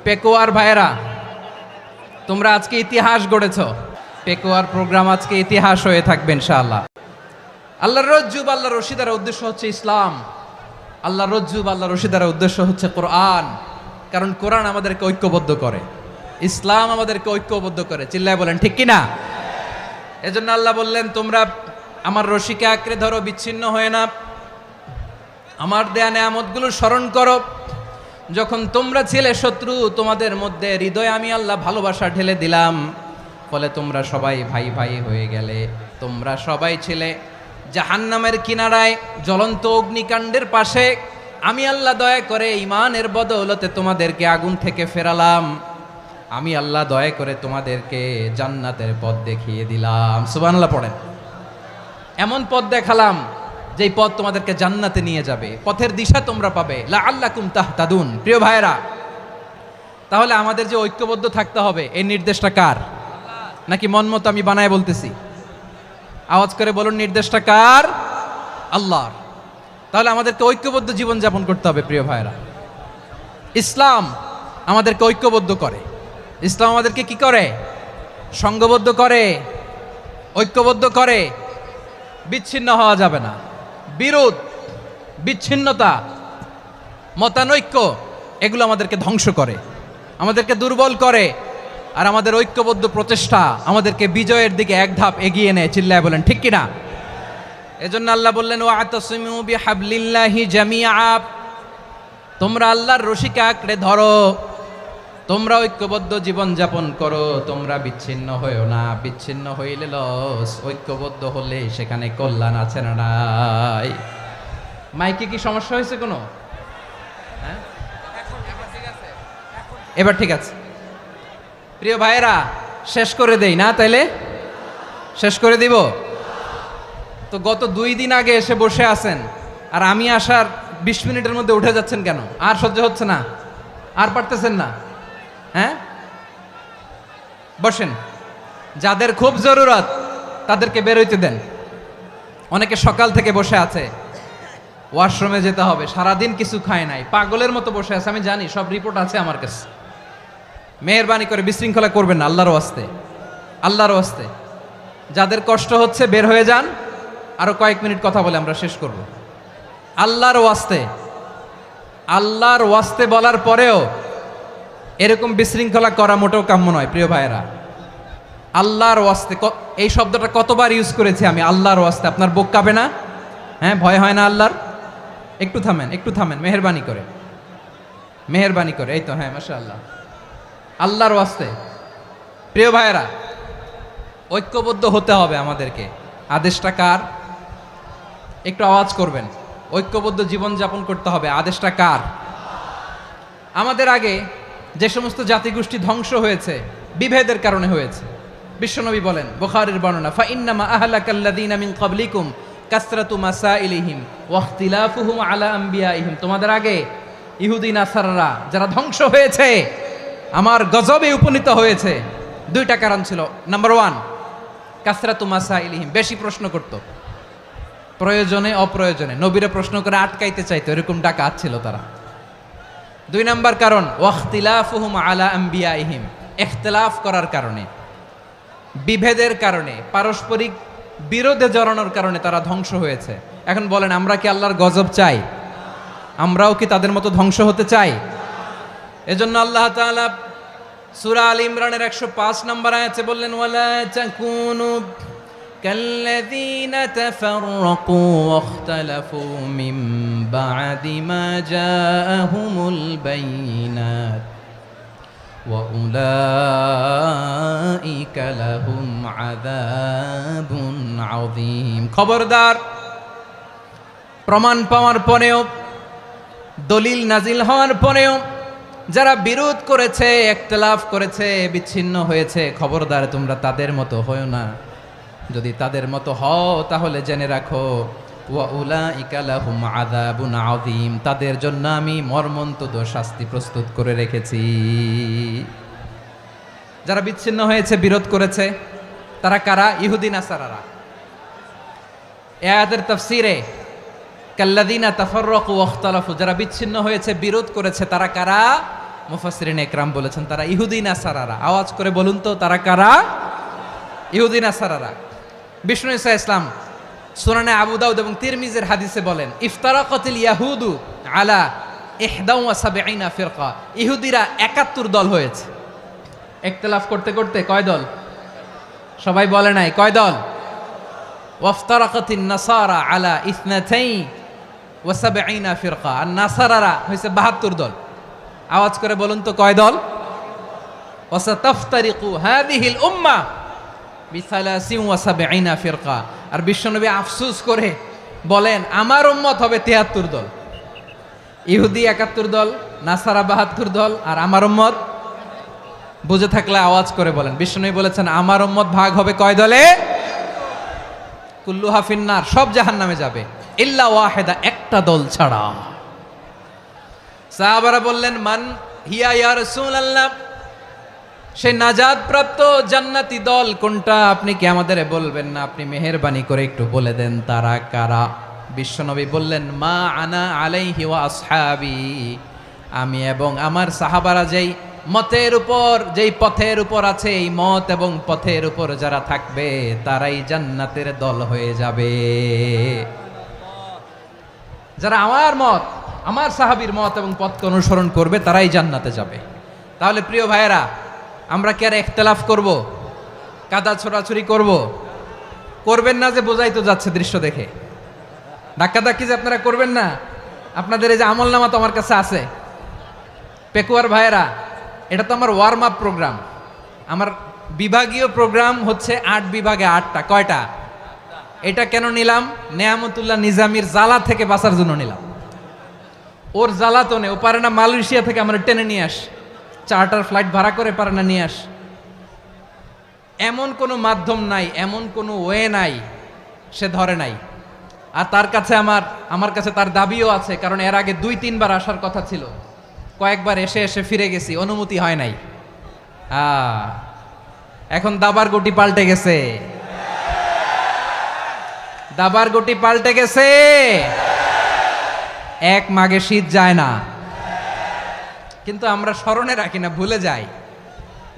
পেকুয়ার ভাইয়েরা, তোমরা আজকে ইতিহাস গড়েছ। পেকুয়ার প্রোগ্রাম আজকে ইতিহাস হয়ে থাকবে ইনশাআল্লাহ। আল্লাহর রজ্জুব, আল্লাহর রশিদার উদ্দেশ্য হচ্ছে ইসলাম। আল্লাহর রজ্জুব, আল্লাহর রশিদার উদ্দেশ্য হচ্ছে কোরআন। কারণ কোরআন আমাদেরকে ঐক্যবদ্ধ করে, ইসলাম আমাদেরকে ঐক্যবদ্ধ করে। চিল্লায় বলেন ঠিক কিনা? এজন্য আল্লাহ বললেন, তোমরা আমার রশিকে আঁকড়ে ধরো, বিচ্ছিন্ন হয়ে না। আমার দেয়া নেয়ামতগুলো স্মরণ করো। যখন তোমরা ছিলে শত্রু, তোমাদের মধ্যে হৃদয়ে আমি আল্লাহ ভালোবাসা ঢেলে দিলাম, ফলে তোমরা সবাই ভাই ভাই হয়ে গেলে। তোমরা সবাই ছিলে জাহান্নামের কিনারায়, জ্বলন্ত অগ্নিকাণ্ডের পাশে। আমি আল্লাহ দয়া করে ইমানের বদৌলতে তোমাদেরকে আগুন থেকে ফেরালাম। আমি আল্লাহ দয়া করে তোমাদেরকে জান্নাতের পথ দেখিয়ে দিলাম। সুবহানাল্লাহ পড়েন। এমন পথ দেখালাম যেই পথ তোমাদেরকে জান্নাতে নিয়ে যাবে, পথের দিশা তোমরা পাবে। লাআল্লাকুম তাহতাদুন। প্রিয় ভাইয়েরা, তাহলে আমাদের যে ঐক্যবদ্ধ থাকতে হবে, এই নির্দেশটা কার? নাকি মন মতো আমি বানায় বলতেছি? আওয়াজ করে বলুন, নির্দেশটা কার? আল্লাহর। তাহলে আমাদেরকে ঐক্যবদ্ধ জীবন যাপন করতে হবে। প্রিয় ভাইয়েরা, ইসলাম আমাদেরকে ঐক্যবদ্ধ করে। ইসলাম আমাদেরকে কি করে? সংঘবদ্ধ করে, ঐক্যবদ্ধ করে। বিচ্ছিন্ন হওয়া যাবে না। বিরোধ, বিচ্ছিন্নতা, মতানৈক্য, এগুলো আমাদেরকে ধ্বংস করে, আমাদেরকে দুর্বল করে। আর আমাদের ঐক্যবদ্ধ প্রচেষ্টা আমাদেরকে বিজয়ের দিকে এক ধাপ এগিয়ে নেয়। চিল্লায় বলেন ঠিক কিনা? এজন্য আল্লাহ বললেন, ওয়াতাসিমু বিহাবলিল্লাহি জামিআ। তোমরা আল্লাহর রশিকে আঁকড়ে ধরো, তোমরা ঐক্যবদ্ধ জীবন যাপন করো, তোমরা বিচ্ছিন্ন হইও না। বিচ্ছিন্ন হইলে লস, ঐক্যবদ্ধ হলে সেখানে কল্যাণ আছে না নাই? মাইকে কি সমস্যা হয়েছে কোনো? হ্যাঁ, এবার ঠিক আছে। প্রিয় ভাইয়েরা, শেষ করে দেই না? তাইলে শেষ করে দিব তো। গত 2 দিন আগে এসে বসে আছেন, আর আমি আসার 20 মিনিটের মধ্যে উঠে যাচ্ছেন কেন? আর সহ্য হচ্ছে না? আর পারতেছেন না? হ্যাঁ, বসেন। যাদের খুব জরুরত তাদেরকে বের হইতে দেন। অনেকে সকাল থেকে বসে আছে, ওয়াশরুমে যেতে হবে, সারাদিন কিছু খায় নাই, পাগলের মতো বসে আছে। আমি জানি, সব রিপোর্ট আছে আমার কাছে। মেহেরবানি করে বিশৃঙ্খলা করবেন না, আল্লাহর ওয়াস্তে, আল্লাহর ওয়াস্তে। যাদের কষ্ট হচ্ছে বের হয়ে যান। আরো কয়েক মিনিট কথা বলে আমরা শেষ করব। আল্লাহর ওয়াস্তে, আল্লাহর ওয়াস্তে বলার পরেও এরকম বিশৃঙ্খলা করা মোটেও কাম্য নয়। প্রিয় ভাইয়েরা, আল্লাহর ওয়াস্তে, এই শব্দটা কতবার ইউজ করেছি আমি, আল্লাহর ওয়াস্তে। আপনার বুক কাঁপে না? হ্যাঁ, ভয় হয় না আল্লাহর? একটু থামেন, একটু থামেন, মেহেরবানি করে, মেহেরবানি করে। এই তো, হ্যাঁ, মাশাআল্লাহ। আল্লাহর ওয়াস্তে। প্রিয় ভাইয়েরা, ঐক্যবদ্ধ হতে হবে আমাদেরকে। আদেশটা কার? একটু আওয়াজ করবেন। ঐক্যবদ্ধ জীবন যাপন করতে হবে। আদেশটা কার? আমাদের আগে যে সমস্ত জাতিগোষ্ঠী ধ্বংস হয়েছে, বিভেদের কারণে হয়েছে। বিশ্বনবী বলেন, বুখারীর বর্ণনা, ফাইন্নামা আহলাকাল্লাযীনা মিন ক্বাবলিকুম কাসরাতু মাসাইলিহিম ওয়া ইখতিলাফুহুম আলা আম্বিয়াইহিম। তোমাদের আগে ইহুদি নাসারারা যারা ধ্বংস হয়েছে, আমার গজবে উপনীত হয়েছে, 2টা কারণ ছিল। নাম্বার 1, কাসরাতু মাসাইলিহিম, বেশি প্রশ্ন করত, প্রয়োজনে অপ্রয়োজনে নবীরে প্রশ্ন করে আটকাইতে চাইতো, এরকম ডাকাত ছিল তারা। 2 নাম্বার কারণ, ওয়াখতিলাফুহুম আলা আম্বিয়াইহিম, ইখতিলাফ করার কারণে, বিভেদের কারণে, পারস্পরিক বিরোধে জড়ানোর কারণে তারা ধ্বংস হয়েছে। এখন বলেন, আমরা কি আল্লাহর গজব চাই? আমরাও কি তাদের মতো ধ্বংস হতে চাই? এজন্য আল্লাহ তাআলা সূরা আল ইমরানের 105 নম্বর আয়াতে বললেন, ওয়ালা তাকুনু কাল্লাযীনা তাফাররাকু ওয়াখতালাফু মিন বা'দি মা জাআহুমুল বাইয়িনাত ওয়া উলাইকা লাহুম আযাবুন আযীম। খবরদার, প্রমাণ পাওয়ার পরেও, দলিল নাজিল হওয়ার পরেও যারা বিরোধ করেছে, ইখতিলাফ করেছে, বিচ্ছিন্ন হয়েছে, খবরদার তোমরা তাদের মতো হও না। যদি তাদের মতো হও তাহলে জেনে রাখো, ওয়া উলাইকা লাহুম আযাবুন আযীম, তাদের জন্য আমি মর্মন্তুদ শাস্তি প্রস্তুত করে রেখেছি। যারা বিচ্ছিন্ন হয়েছে, বিরোধ করেছে, তারা কারা? ইহুদি নাসারারা। এই আয়াতের তাফসীরে কাল্লাযীনা তাফাররাকু ওয়াখতালাফু, যারা বিচ্ছিন্ন হয়েছে, বিরোধ করেছে, তারা কারা? মুফাসসিরিন একরাম বলেছেন তারা ইহুদি নাসারারা। আওয়াজ করে বলুন তো তারা কারা? ইহুদি নাসারারা। বিষ্ণু ঈসা ইসলাম সুনানে আবু দাউদ এবং তিরমিজির হাদিসে বলেন ইফতারাকাতিল ইয়াহুদু আলা 71 ফিরকা। ইহুদিরা 71 দল হয়েছে। ইখতিলাফ করতে করতে কয় দল? সবাই বলে নাই কয় দল? ওয়াফতারাকাতিন নাসারা আলা 72 ফিরকা। আর নাসারারা হয়েছে 72 দল। আওয়াজ করে বলুন তো কয় দল? ওয়াসাতাফতারিকু হাদিহিল উম্মাহ বি73 ফিরকা। আর বিশ্বনবী আফসোস করে বলেন আমার উম্মত হবে 73 দল। ইহুদি 71 দল, নাসারা 72 দল, আর আমার উম্মত বুঝে থাকলে আওয়াজ করে বলেন। বিশ্বনবী বলেছেন আমার উম্মত ভাগ হবে কয় দলে? কুল্লুহা ফিন্নার, সব জাহান্নামে যাবে ইল্লা ওয়াহিদা, একটা দল ছাড়া। সাহাবারা বললেন মান হিয়া ইয়া রাসূলুল্লাহ, সেই নাজাত প্রাপ্ত জান্নাতি দল কোনটা? আপনি কি আমাদের বলবেন না? আপনি মেহেরবানি করে একটু বলে দেন তারা কারা? বিশ্বনবী বললেন মা আনা আলাইহি ওয়া আসহাবি, আমি এবং আমার সাহাবারা যেই মতের উপর, যেই পথের উপর আছে, এই মত এবং পথের উপর যারা থাকবে তারাই জান্নাতের দল হয়ে যাবে। যারা আমার মত, আমার সাহাবীর মত এবং পথকে অনুসরণ করবে তারাই জান্নাতে যাবে। তাহলে প্রিয় ভাইয়েরা, আমরা কি আর ইখতিলাফ করব? কাদা ছোড়াছুরি করব? করবেন না যে বোঝাই তো যাচ্ছে দৃশ্য দেখে। ধাক্কাধাক্কি যে আপনারা করবেন না। আপনাদের এই যে আমলনামা তো আমার কাছে আছে। পেকুয়ার ভাইয়েরা, এটা তো আমার ওয়ার্ম আপ প্রোগ্রাম। আমার বিভাগীয় প্রোগ্রাম হচ্ছে 8 বিভাগে 8টা। কয়টা? এটা কেন নিলাম? নেয়ামতুল্লাহ নিজামীর জ্বালা থেকে বাঁচার জন্য নিলাম। ওর জ্বালাতনে ও পারে না মালয়েশিয়া থেকে আমরা টেনে নিয়ে আস, চার্টার ফ্লাইট ভাড়া করে পারে না নিয়ে আস। এমন কোনো মাধ্যম নাই, এমন কোনো ওয়ে নাই সে ধরে নাই। আর তার কাছে আমার কাছে তার দাবিও আছে, কারণ এর আগে 2-3 বার আসার কথা ছিল। কয়েকবার এসে এসে ফিরে গেছি, অনুমতি হয় নাই। এখন দাবার গুটি পাল্টে গেছে, দাবার গুটি পাল্টে গেছে। এক মাঘে শীত যায় না, কিন্তু আমরা স্মরণে রাখি না, ভুলে যাই।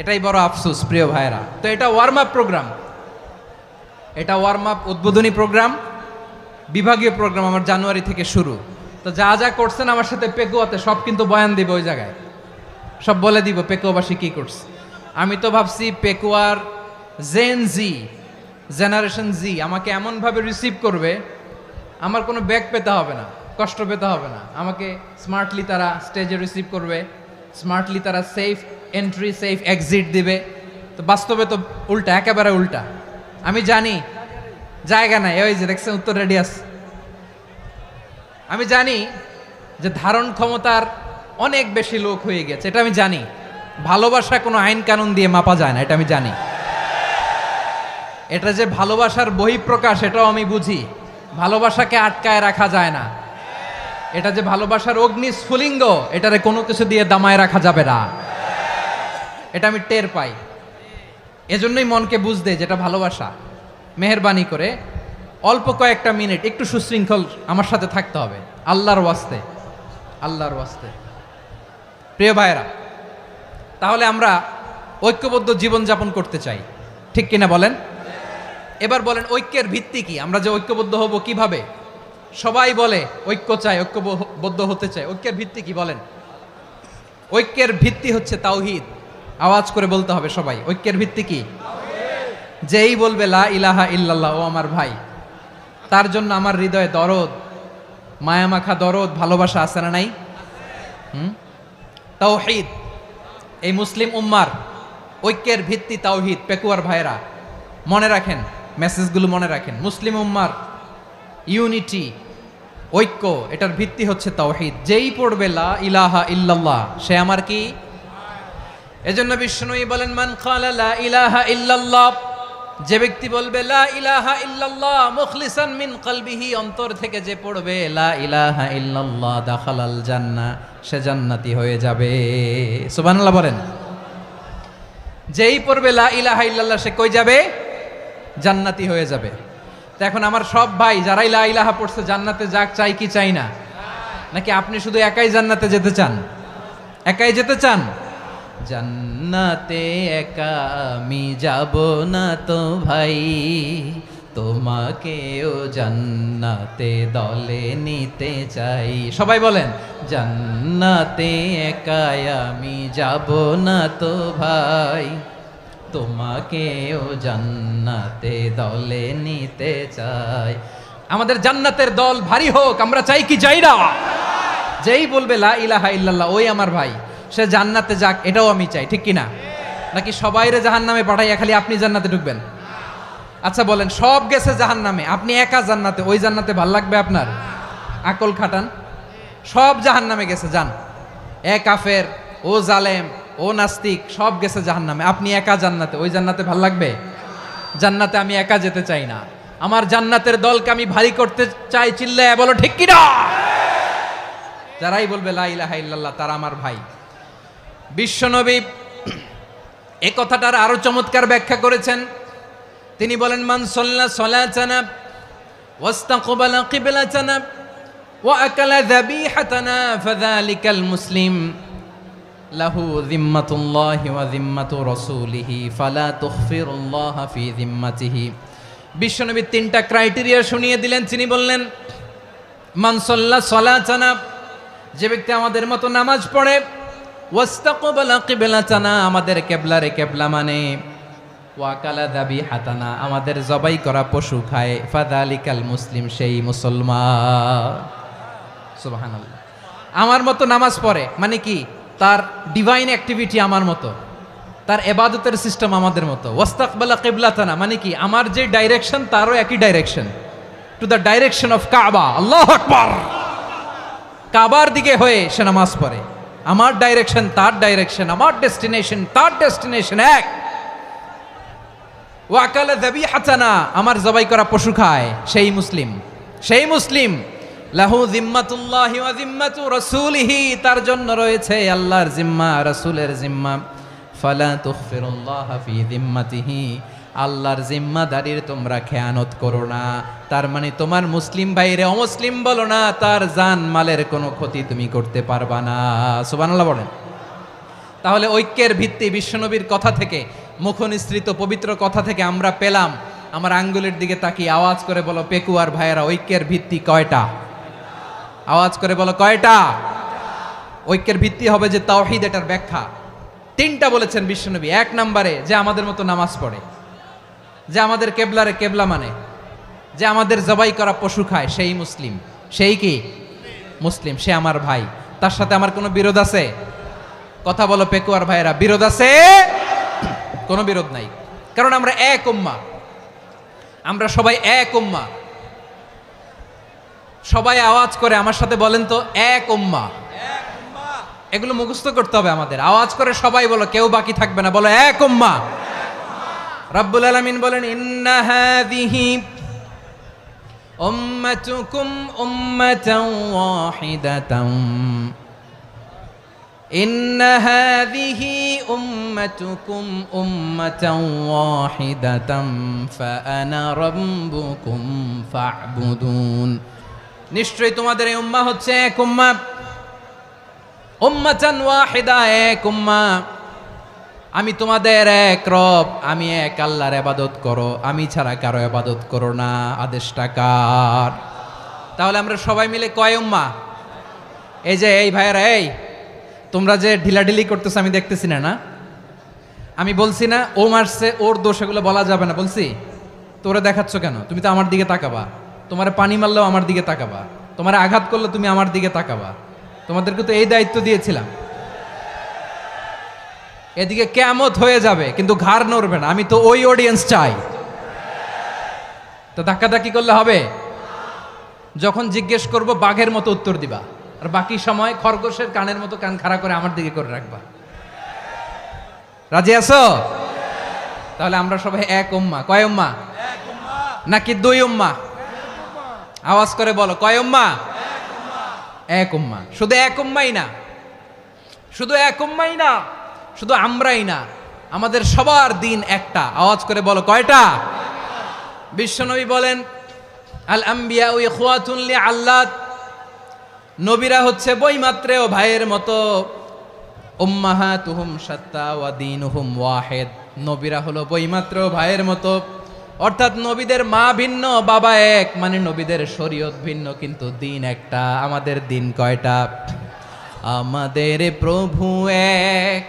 এটাই বড় আফসোস প্রিয় ভাইরা। তো এটা ওয়ার্ম আপ প্রোগ্রাম, এটা ওয়ার্ম আপ উদ্বোধনী প্রোগ্রাম, বিভাগীয় প্রোগ্রাম আমার জানুয়ারি থেকে শুরু। তো যা যা করছেন আমার সাথে পেকুয়াতে সব কিন্তু বয়ান দিব, ওই জায়গায় সব বলে দিব পেকুয়াবাসী কি করছে। আমি তো ভাবছি পেকুয়ার জেনারেশন জি আমাকে এমনভাবে রিসিভ করবে, আমার কোনো ব্যাক পেতে হবে না, কষ্ট পেতে হবে না। আমাকে স্মার্টলি তারা স্টেজে রিসিভ করবে, স্মার্টলি তারা সেফ এন্ট্রি সেফ এক্সিট দিবে। তো বাস্তবে তো উল্টা, একেবারে উল্টা। আমি জানি জায়গা নাই, ওই যে দেখছেন উত্তর রেডিয়াস। আমি জানি যে ধারণ ক্ষমতার অনেক বেশি লোক হয়ে গেছে, এটা আমি জানি। ভালোবাসা কোনো আইন কানুন দিয়ে মাপা যায় না, এটা আমি জানি। এটা যে ভালোবাসার বহিঃপ্রকাশ এটাও আমি বুঝি। ভালোবাসাকে আটকায় রাখা যায় না। এটা যে ভালোবাসার অগ্নিস্ফুলিঙ্গ, এটারে কোনো কিছু দিয়ে দামায় রাখা যাবে না, এটা আমি টের পাই। এজন্যই মনকে বুঝতে যেটা ভালোবাসা। মেহেরবানি করে অল্প কয়েকটা মিনিট একটু সুশৃঙ্খল আমার সাথে থাকতে হবে, আল্লাহর ওয়াস্তে, আল্লাহর ওয়াস্তে। প্রিয় ভাইয়েরা, তাহলে আমরা ঐক্যবদ্ধ জীবনযাপন করতে চাই, ঠিক কিনা বলেন? এবার বলেন ঐক্যের ভিত্তি কি? আমরা যে ঐক্যবদ্ধ হব কিভাবে? সবাই বলে ঐক্য চাই, ঐক্যবদ্ধ হতে চাই। ঐক্যের ভিত্তি কি বলেন? ঐক্যের ভিত্তি হচ্ছে তাওহীদ। আওয়াজ করে বলতে হবে সবাই, ঐক্যের ভিত্তি কি? যেই বলবে লা ইলাহা ইল্লাল্লাহ, ও আমার ভাই, তার জন্য আমার হৃদয়ে দরদ, মায়ামাখা দরদ, ভালোবাসা আছে না নাই? তাওহীদ। এই মুসলিম উম্মার ঐক্যের ভিত্তি তাওহীদ। পেকুয়ার ভাইরা মনে রাখেন, মেসেজগুলো মনে রাখেন। মুসলিম উম্মার ইউনিটি, ঐক্য, এটার ভিত্তি হচ্ছে তাওহীদ। যেই পড়বে লা ইলাহা ইল্লাল্লাহ সে আমার কি? এজন্য বিষ্ণুই বলেন মান ক্বালা লা ইলাহা ইল্লাল্লাহ, যে ব্যক্তি বলবে লা ইলাহা ইল্লাল্লাহ মুখলিসান মিন কলবিহি, অন্তর থেকে যে পড়বে লা ইলাহা ইল্লাল্লাহ, দাখালাল জান্নাহ, সে জান্নাতি হয়ে যাবে। সুবহানাল্লাহ বলেন। যেই পড়বে লা ইলাহা ইল্লাল্লাহ সে কই যাবে? জান্নাতি হয়ে যাবে। তো এখন আমার সব ভাই যারাই লা ইলাহা পড়ছে জান্নাতে যাক, চাই কি চাই না? নাকি আপনি শুধু একাই জান্নাতে যেতে চান? একাই যেতে চান? জান্নাতে একা আমি যাব না তো ভাই, তোমাকেও জান্নাতে দলে নিতে চাই। সবাই বলেন, জান্নাতে একা আমি যাব না তো ভাই, তোমাকেও জান্নাতে দলে নিতে চাই। আমাদের জান্নাতের দল ভারী হোক, আমরা চাই কি চাই না? যেই বলবে লা ইলাহা ইল্লাল্লাহ ওই আমার ভাই, সে জান্নাতে যাক, এটাও আমি চাই, ঠিক কিনা? নাকি সবাইরে জাহান্নামে পাঠাইয়া খালি আপনি জান্নাতে ঢুকবেন? আচ্ছা বলেন, সব গেছে জাহান্নামে, আপনি একা জান্নাতে, ওই জান্নাতে ভাল লাগবে আপনার? আকল খাটান। সব জাহান্নামে গেছে, যান। এ কাফের, ও জালেম, ও নাস্তিক, সব গেছে জাহান্নামে, আপনি একা জান্নাতে, ওই জান্নাতে ভাল লাগবে? জান্নাতে আমি একা যেতে চাই না, আমার জান্নাতের দলকে আমি ভারী করতে চাই। চিল্লায় বলো ঠিক কিনা? যারাই বলবে লা ইলাহা ইল্লাল্লাহ তারা আমার ভাই। বিশ্বনবী এই কথাটার আরো চমৎকার ব্যাখ্যা করেছেন। তিনি বলেন, মান সাল্লা সালাতানা ওয়াস্তাকবালা কিবলাতানা ওয়া আকালা যাবিহাতানা ফাযালিকাল মুসলিম লাহু যিম্মাতুল্লাহি ওয়া যিম্মাতু রাসূলিহি ফালা তুখফিরুল্লাহা ফি যিম্মাতিহি। বিশ্বনবী তিনটা ক্রাইটেরিয়া শুনিয়ে দিলেন। তিনি বললেন, মান সাল্লা সালাতানা, যে ব্যক্তি আমাদের মতো নামাজ পড়ে, ওয়াস্তাকবালা কিবলাতানা, আমাদের কিবলারে কিবলা মানে, ওয়াকালা যাবিহাতানা, আমাদের জবাই করা পশু খায়, ফাযালিকাল মুসলিম, সেই মুসলমান। সুবহানাল্লাহ। আমার মতো নামাজ পড়ে মানে কি? তার ডিভাইন অ্যাক্টিভিটি আমার মতো, তার ইবাদতের সিস্টেম আমাদের মতো। ওয়াস্তাকবালা কিবলাতানা মানে কি? আমার যে ডাইরেকশন তারও একই direction, to the direction of কাবা। আল্লাহু আকবার। কাবার দিকে হয়ে সে নামাজ পড়ে। আমার ডাইরেকশন তার ডাইরেকশন, আমার ডেস্টিনেশন তার ডেস্টিনেশন এক। ওয়াকালা যাবিহাতানা, আমার জবাই করা পশু খায়, সেই মুসলিম, সেই মুসলিম। লাহু যিম্মাতুল্লাহি ওয়া যিম্মাতু রাসূলিহি, তার জন্য রয়েছে আল্লাহর জিম্মা, রাসূলের জিম্মা। ফালা তুখফিরুল্লাহা ফি যিম্মাতিহি, আল্লাহর জিম্মাদারির তোমরা খেয়ানত করো না। তার মানে তোমার মুসলিম ভাইরে অমুসলিম বলো না, তার জান মালের কোনো ক্ষতি তুমি করতে পারবা না। সুবহানাল্লাহ বলেন। তাহলে ঐক্যের ভিত্তি বিশ্বনবীর কথা থেকে, মুখনিসৃত পবিত্র কথা থেকে আমরা পেলাম। আমার আঙ্গুলের দিকে তাকিয়ে আওয়াজ করে বলো পেকুয়ার ভাইয়েরা, ঐক্যের ভিত্তি কয়টা? আওয়াজ করে বলো কয়টা? ঐক্যের ভিত্তি হবে যে তাওহীদ, এটার ব্যাখ্যা তিনটা বলেছেন বিশ্বনবী। এক নম্বরে, যে আমাদের মতো নামাজ পড়ে, যে আমাদের কেবলারে কেবলা মানে, যে আমাদের জবাই করা পশু খায়, সেই মুসলিম। সেই কি মুসলিম? সে আমার ভাই। তার সাথে আমার কোনো বিরোধ আছে? কথা বলো পেকুয়ার ভাইয়েরা, বিরোধ আছে? কোনো বিরোধ নাই, কারণ আমরা এক উম্মাহ, আমরা সবাই এক উম্মাহ। সবাই আওয়াজ করে আমার সাথে বলেন তো, এক উম্মাহ। এগুলো মুখস্থ করতে হবে আমাদের। আওয়াজ করে সবাই বলো, কেউ বাকি থাকবে না, বলো এক উম্মাহ। রব্বুল আলামিন বলেন, ইন্না হাযিহি উম্মাতুকুম উম্মাতান ওয়াহিদাতান, ইন্না হাযিহি উম্মাতুকুম উম্মাতান ওয়াহিদাতান ফাআনা রাব্বুকুম ফা'বুদুন। নিশ্চয়ই তোমাদের এই উম্মাহ হচ্ছে এক উম্মাহ, উম্মাতান ওয়াহিদা, এক উম্মাহ। আমি তোমাদের এক রব, আমি এক আল্লাহর ইবাদত করো, আমি ছাড়া কারো ইবাদত করো না। আদেশটা কার? তাহলে আমরা সবাই মিলে কয় উম্মাহ? এই যে এই ভাইয়েরা, এই তোমরা যে ঢিলাঢিলি করতেছো আমি দেখতেছি না, না আমি বলছি না ও মারছে ওর দোষ, এগুলো বলা যাবে না বলছি? তোরা দেখাচ্ছ কেন? তুমি তো আমার দিকে তাকাবা। তোমারে পানি মারলেও আমার দিকে তাকাবা, তোমারে আঘাত করলে তুমি আমার দিকে তাকাবা। তোমাদেরকে তো এই দায়িত্ব দিয়েছিলাম। এদিকে কিয়ামত হয়ে যাবে কিন্তু ঘাড় নড়বে না, আমি তো ওই অডিয়েন্স চাই। তো ধাক্কাধাক্কি করলে হবে? যখন জিজ্ঞেস করব বাঘের মতো উত্তর দিবা, আর বাকি সময় খরগোশের কানের মতো কান খাড়া করে আমার দিকে করে রাখবা। রাজি আছো? তাহলে আমরা সবাই এক উম্মাহ। কয় উম্মাহ? নাকি দুই উম্মাহ? আওয়াজ করে বলো, কয় উম্মাহ? এক উম্মাহ। শুধু এক উম্মাই না, শুধু এক উম্মাই না, শুধু আমরাই না, আমাদের সবার দিন একটা। আওয়াজ করে বলো কয়টা? বিশ্বনবী বলেন, আল আম্বিয়া ইখওয়াতুন লিআল্লাত, নবীরা হচ্ছে বইমাত্রেও ভাইয়ের মতো। উম্মাহাতুহুম শাত্তা ওয়া দীনুহুম ওয়াহিদ। নবীরা হলো বইমাত্র ভাইয়ের মতো, অর্থাৎ নবীদের মা ভিন্ন বাবা এক, মানে নবীদের শরীয়ত ভিন্ন কিন্তু দিন একটা। আমাদের দিন কয়টা? আমাদের প্রভু এক,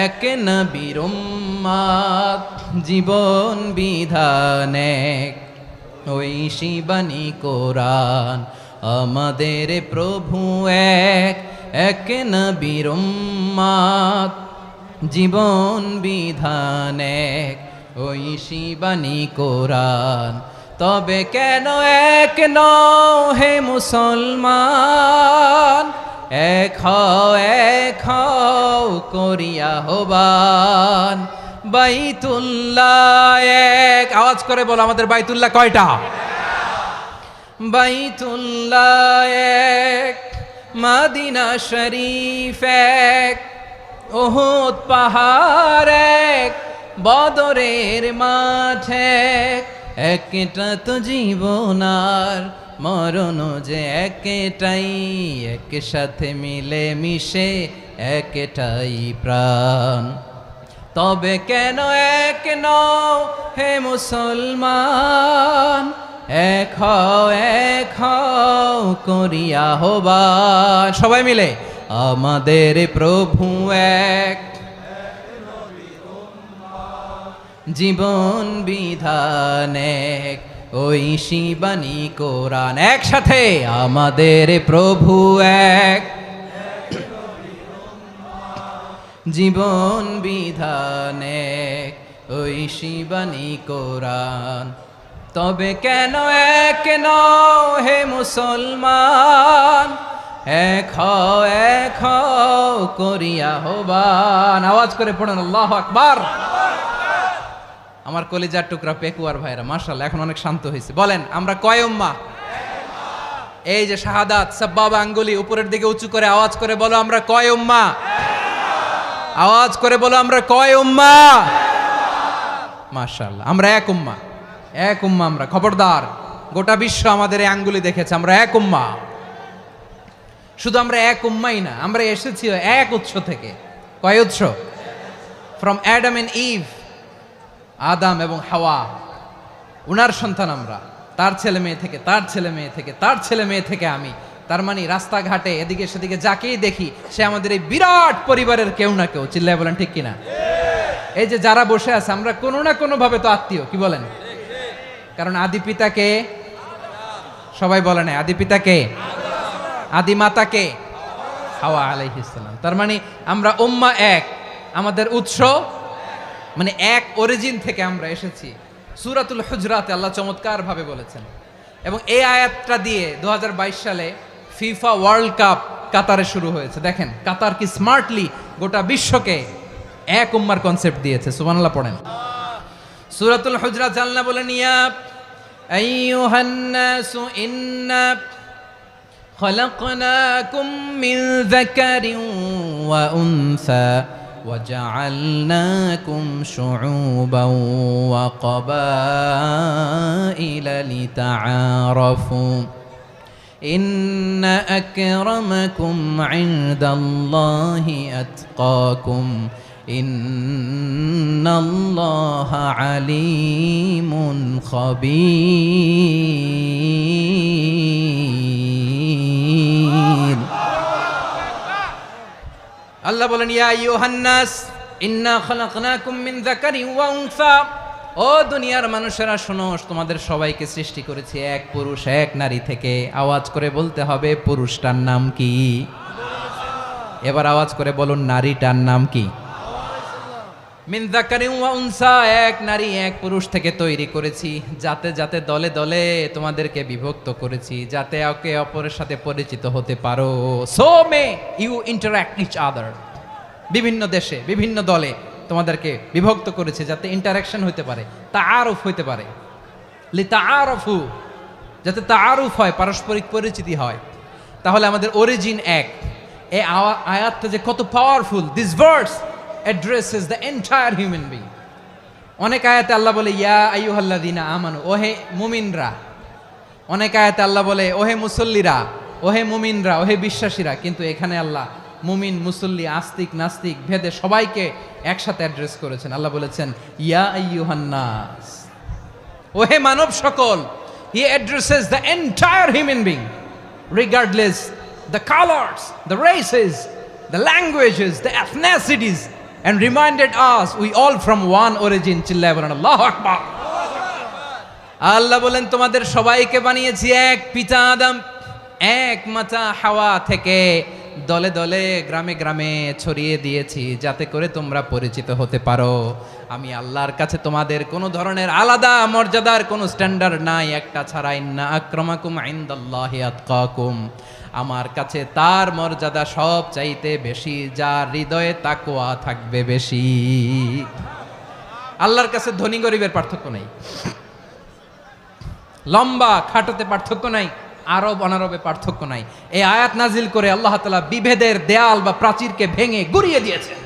এক নবীর উম্মত, জীবন বিধান এক, ঐশী বাণী কোরআন। আমাদের প্রভু এক, এক নবীর উম্মত, জীবন বিধান এক, ঐশী বাণী কোরআন। তবে কেন এক নও হে মুসলমান, এক হও করিয়া আহ্বান। বাইতুল্লাহ এক, আওয়াজ করে বলো আমাদের বাইতুল্লাহ কয়টা? বাইতুল্লাহ এক, মদিনা শরীফ এক, উহুদ পাহাড় এক, বদরের মাঠ এক। একটা তো জীবন আর মরণ যে একটাই, একসাথে মিলে মিশে একটাই প্রাণ। তবে কেন এক নও হে মুসলমান, এক হও করিয়া আহ্বান। সবাই মিলে আমাদের প্রভু এক, জীবন বিধান এক, ঐশী বাণী কোরআন। একসাথে আমাদের প্রভু এক, জীবন বিধান এক, ঐশী বাণী কোরআন। তবে কেন এক নও হে মুসলমান, এক হও করিয়া আহ্বান। আওয়াজ করে পড়ুন আল্লাহু আকবার। আমার কলিজার টুকরা পেকুয়ার ভাইরা মাশাআল্লাহ এখন অনেক শান্ত হয়েছে। বলেন আমরা কয় উম্মাহ? এই যে শাহাদাত সাব্বাবা আঙ্গুলি উপরের দিকে উঁচু করে আওয়াজ করে বলো আমরা কয় উম্মাহ? আওয়াজ করে বলো আমরা কয় উম্মাহ? মাশাআল্লাহ আমরা এক উম্মাহ, এক উম্মাহ আমরা। খবরদার, গোটা বিশ্ব আমাদের এই আঙ্গুলি দেখেছে, আমরা এক উম্মাহ। শুধু আমরা এক উম্মাই না, আমরা এসেছি এক উৎস থেকে। কয় উৎস? ফ্রম অ্যাডাম এন্ড ইভ, আদাম এবং হাওয়া, উনার সন্তান আমরা। তার ছেলে মেয়ে থেকে, তার ছেলে মেয়ে থেকে, তার ছেলে মেয়ে থেকে আমি। তার মানে রাস্তাঘাটে এদিকে সেদিকে যাকেই দেখি সে আমাদের এই বিরাট পরিবারের কেউ না কেউ। চিল্লায় বলেন ঠিক কিনা? এই যে যারা বসে আছে আমরা কোনো না কোনো ভাবে তো আত্মীয়, কি বলেন? কারণ আদি পিতাকে সবাই বলে না, আদি পিতাকে, আদি মাতাকে হাওয়া আলাইহিস সালাম। তার মানে আমরা উম্মাহ এক, আমাদের উৎস মানে এক অরিজিন থেকে আমরা এসেছি। সূরাতুল হুজরাতে আল্লাহ চমৎকার ভাবে বলেছেন, এবং এই আয়াতটা দিয়ে 2022 সালে ফিফা ওয়ার্ল্ড কাপ কাতারে শুরু হয়েছে। দেখেন কাতার কি স্মার্টলি গোটা বিশ্বকে এক উম্মার কনসেপ্ট দিয়েছে। সুবহানাল্লাহ পড়েন। সূরাতুল হুজরাত আল্লাহ বলেন, ইয়া আইয়ুহান নাসু ইন্না খলাকনাকুম মিন যাকারিন ওয়া উনসা وجعلناكم شعوبا وقبائل لتعارفوا إن أكرمكم عند الله أتقاكم إن الله عليم خبير। আল্লাহ বলেন, ইয়া আইয়ুহান নাস ইন্না খলাকনাকুম মিন যাকারিন ওয়া উনসা, ও দুনিয়ার মানুষেরা শোনো, তোমাদের সবাইকে সৃষ্টি করেছি এক পুরুষ এক নারী থেকে। আওয়াজ করে বলতে হবে পুরুষটার নাম কি? এবার আওয়াজ করে বলুন নারীটার নাম কি? মিন যাকারিন ওয়া উনসা, এক নারী এক পুরুষ থেকে তৈরি করেছি। যাতে যাতে দলে দলে তোমাদেরকে বিভক্ত করেছি, যাতে একে অপরের সাথে পরিচিত হতে পারো। So may you interact each other. বিভিন্ন দেশে বিভিন্ন দলে তোমাদেরকে বিভক্ত করেছে যাতে ইন্টারাকশন হতে পারে, তাআরুফ হতে পারে। লিতাআরফু, যাতে তাআরুফ হয়, পারস্পরিক পরিচিতি হয়। তাহলে আমাদের অরিজিন এক। এই আয়াতটা যে কত powerful! This verse addresses the entire human being. অনেক আয়াতে আল্লাহ বলে ইয়া আইয়ুহাল্লাযীনা আমানু, ওহে মুমিনরা। অনেক আয়াতে আল্লাহ বলে ওহে মুসল্লিরা, ওহে মুমিনরা, ওহে বিশ্বাসীরা। কিন্তু এখানে আল্লাহ মুমিন মুসল্লি আস্তিক নাস্তিক ভেদে সবাইকে একসাথে অ্যাড্রেস করেছেন। আল্লাহ বলেছেন ইয়া আইয়ুহান নাস, ওহে মানব সকল। হি addresses the entire human being regardless the colours, the races, the languages, the এথনিসিটিস, and reminded us we all from one origin. চিল্লায় বলেন আল্লাহু আকবার। আল্লাহ বলেন তোমাদের সবাইকে বানিয়েছি এক পিতা আদম, এক মাতা হাওয়া থেকে, দলে দলে গ্রামে গ্রামে ছড়িয়ে দিয়েছি যাতে করে তোমরা পরিচিত হতে পারো। আমি আল্লাহর কাছে তোমাদের কোনো ধরনের আলাদা মর্যাদার কোনো স্ট্যান্ডার্ড নাই, একটা ছাড়া। ইন্না আক্রামাকুম ইনদাল্লাহি আতকাকুম, আমার কাছে তার মর্যাদা সব চাইতে বেশি যার হৃদয়ে তাকওয়া থাকবে বেশি। আল্লাহর কাছে ধনী গরিবের পার্থক্য নাই, লম্বা খাটোতে পার্থক্য নাই, আরব অনারবে পার্থক্য নাই। এই আয়াত নাজিল করে আল্লাহ তাআলা বিভেদের দেয়াল বা প্রাচীরকে ভেঙে গুড়িয়ে দিয়েছেন।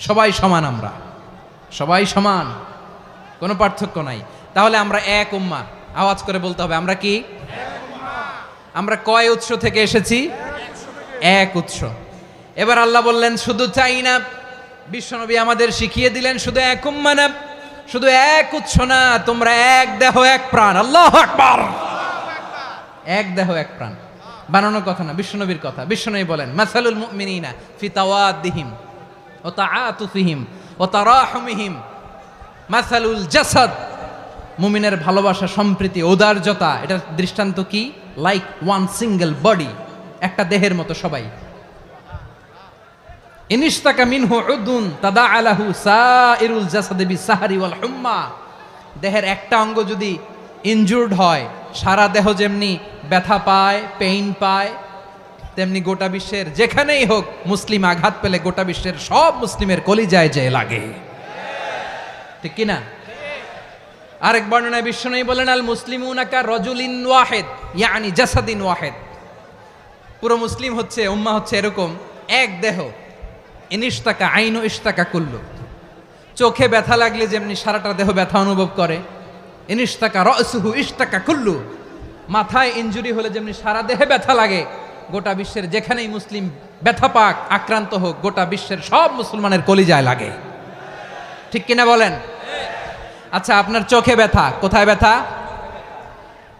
সবাই সমান, আমরা সবাই সমান, কোনো পার্থক্য নাই। তাহলে আমরা এক উম্মাহ, আওয়াজ করে বলতে হবে আমরা কি? আমরা কয় উৎস থেকে এসেছি? এক উৎস। এবার আল্লাহ বললেন শুধু চাই না, বিশ্বনবী আমাদের শিখিয়ে দিলেন শুধু এক উম্মাহ না, শুধু এক উৎস না, তোমরা এক দেহ এক প্রাণ। আল্লাহু আকবার। এক দেহ এক প্রাণ বানানোর কথা না, বিশ্বনবীর কথা। বিশ্বনবী বলেন মাসালুল মুমিনিনা ফি তাওয়াদ্দিহিম ওয়া তাআতুফিহিম ওয়া তারাহুমিহিম মাসালুল জাসাদ, মুমিনের ভালোবাসা, সম্প্রীতি, ঔদার্যতা, এটার দৃষ্টান্ত কি? লাইক ওয়ান সিঙ্গেল বডি, একটা দেহের মতো সবাই। ইনিশতাকা মিনহু উদুন তাদাআ লাহু সাইরুল জাসাদি বিসাহরি ওয়াল হুম্মা, দেহের একটা অঙ্গ যদি ইনজুর্ড হয় সারা দেহ যেমনি ব্যথা পায়, পেইন পায়, তেমনি গোটা বিশ্বের যেখানেই হোক মুসলিম আঘাত পেলে গোটা বিশ্বের সব মুসলিমের কলিজায় যে লাগে, ঠিক কিনা? আরেক বর্ণনায় বিশ্বনবী বলেন আল মুসলিমুনা কা রাজুলিন ওয়াহিদ ইয়ানি জাসাদিন ওয়াহিদ, পুরো মুসলিম হচ্ছে, উম্মাহ হচ্ছে এরকম এক দেহ। ইনিশতাকা আইনু ইশতাকা কুল্লু, চোখে ব্যথা লাগলে যেমনি সারাটা দেহ ব্যথা অনুভব করে, ইনিশতাকা রাসুহু ইশতাকা কুল্লু, মাথায় ইনজুরি হলে যেমনি সারা দেহে ব্যথা লাগে, গোটা বিশ্বের যেখানেই মুসলিম ব্যথা পাক, আক্রান্ত হোক, গোটা বিশ্বের সব মুসলমানের কলিজায় লাগে, ঠিক কিনা বলেন? আচ্ছা, আপনার চোখে ব্যথা, কোথায় ব্যথা?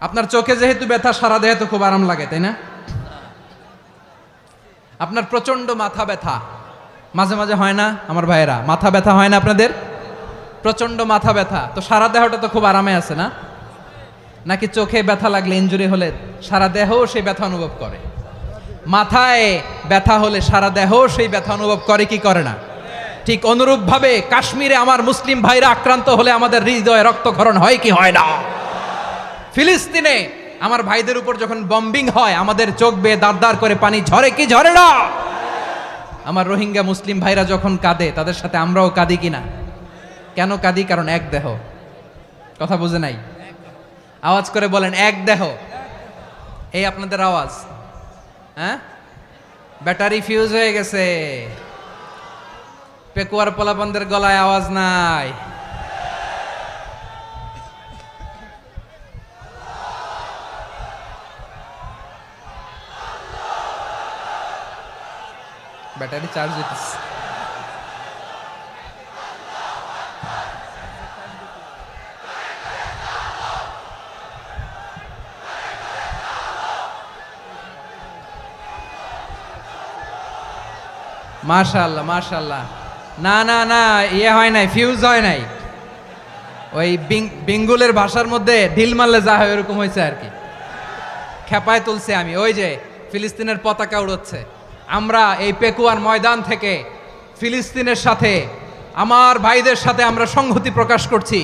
আপনার চোখে যেহেতু ব্যথা, সারা দেহে তো খুব আরাম লাগে, তাই না? আপনার প্রচন্ড মাথা ব্যথা মাঝে মাঝে হয় না আমার ভাইয়েরা? মাথা ব্যথা হয় না আপনাদের? প্রচন্ড মাথা ব্যথা, তো সারা দেহটা তো খুব আরামে আছে না? নাকি চোখে ব্যথা লাগলে, ইনজুরি হলে সারা দেহ সেই ব্যথা অনুভব করে? মাথায় ব্যথা হলে সারা দেহ সেই ব্যথা অনুভব করে কি করে না? ঠিক অনুরূপ ভাবে কাশ্মীরে আমার মুসলিম ভাইরা আক্রান্ত হলে আমাদের হৃদয়ে রক্তক্ষরণ হয় কি হয় না? ফিলিস্তিনে আমার ভাইদের উপর যখন বম্বিং হয় আমাদের চোখ বেয়ে দাঁড় দাঁড় করে পানি ঝরে কি ঝরে না? আমার রোহিঙ্গা মুসলিম ভাইরা যখন কাঁদে তাদের সাথে আমরাও কাঁদি কিনা? কেন কাঁদি? কারণ এক দেহ। কথা বুঝে নাই? আওয়াজ করে বলেন এক দেহ। এই আপনাদের আওয়াজ, হ্যাঁ? ব্যাটারি ফিউজ হয়ে গেছে, পেকুয়ার পোলাপানদের গলায় আওয়াজ নাই। ব্যাটারি চার্জ হইতেছে। মাশাআল্লাহ মাশাআল্লাহ। না না না, ইয়ে হয় নাই, ফিউজ হয় নাই। ওই বেঙ্গলের ভাষার মধ্যে ঢিল মারলে যা হয় এরকম হয়েছে আর কি। খেপায় তুলছে আমি। ওই যে ফিলিস্তিনের পতাকা উড়োচ্ছে, আমরা এই পেকুয়ার ময়দান থেকে ফিলিস্তিনের সাথে, আমার ভাইদের সাথে আমরা সংহতি প্রকাশ করছি।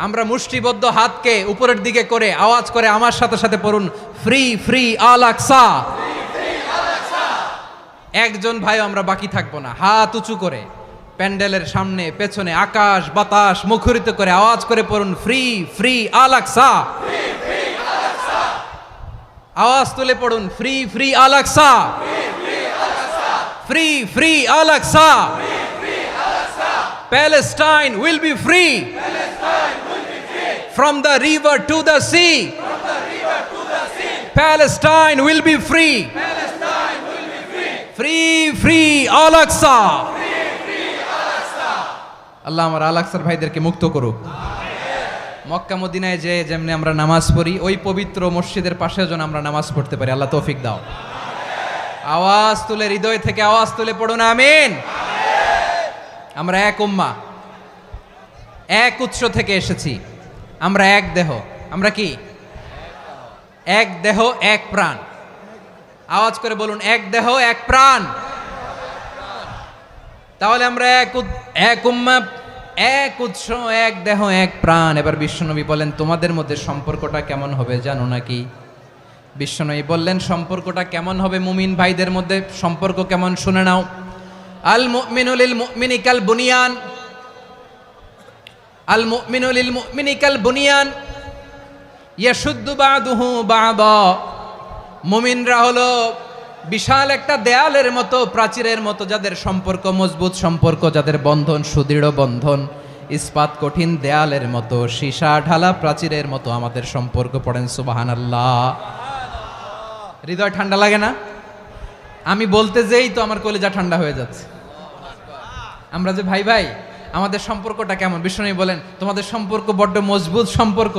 আমরা মুষ্টিবদ্ধ হাতকে উপরের দিকে করে আওয়াজ করে আমার সাথে সাথে পড়ুন, ফ্রি ফ্রি আল আকসা। একজন ভাই আমরা বাকি থাকবো না। হাত উঁচু করে প্যান্ডেলের সামনে পেছনে আকাশ বাতাস মুখরিত করে আওয়াজ করে পড়ুন, ফ্রি ফ্রি আল আকসা। আওয়াজ তুলে পড়ুন, free free Al Aqsa, free free Al Aqsa. Palestine will be free from the river to the sea. Palestine will be free free free Al Aqsa. আল্লাহ আমার আল আকসার ভাইদেরকে মুক্ত করুক। মক্কা মদিনায় যে যেমনি আমরা নামাজ পড়ি, ওই পবিত্র মসজিদের পাশে যেন আমরা নামাজ পড়তে পারি। আল্লাহ তৌফিক দাও। আওয়াজ তুলে, হৃদয় থেকে আওয়াজ তুলে পড়ুন আমিন। আমরা এক উম্মাহ, এক উৎস থেকে এসেছি। আমরা এক দেহ। আমরা কি? এক দেহ এক প্রাণ। আওয়াজ করে বলুন, এক দেহ এক প্রাণ। তাহলে আমরা এক উম্মাহ, এক উৎস, এক দেহ এক প্রাণ। এবার বিশ্বনবী বলেন, তোমাদের মধ্যে সম্পর্কটা কেমন হবে জানো নাকি? বিশ্বনবী বললেন, সম্পর্কটা কেমন হবে মুমিন ভাইদের মধ্যে? সম্পর্ক কেমন শুনে নাও। আল মুমিনু লিল মুমিনি কাল বুনিয়ান, আল মুমিনু লিল মুমিনি কাল বুনিয়ান ইয়াশুদ্দু বাদুহু বাদা। মুমিনরা হলো বিশাল একটা দেয়ালের মতো, প্রাচীরের মতো, যাদের সম্পর্ক মজবুত, সম্পর্ক যাদের বন্ধন সুদৃঢ় বন্ধন, ইস্পাত কঠিন দেয়ালের মতো, সীসা ঢালা প্রাচীরের মতো আমাদের সম্পর্ক। পড়েন সুবহানাল্লাহ। হৃদয় ঠান্ডা লাগে না? আমি বলতে যেই তো আমার কলিজা ঠান্ডা হয়ে যাচ্ছে। আমরা যে ভাই ভাই, আমাদের সম্পর্কটা কেমন? বিষ্ণু বলেন, তোমাদের সম্পর্ক বড্ড মজবুত সম্পর্ক,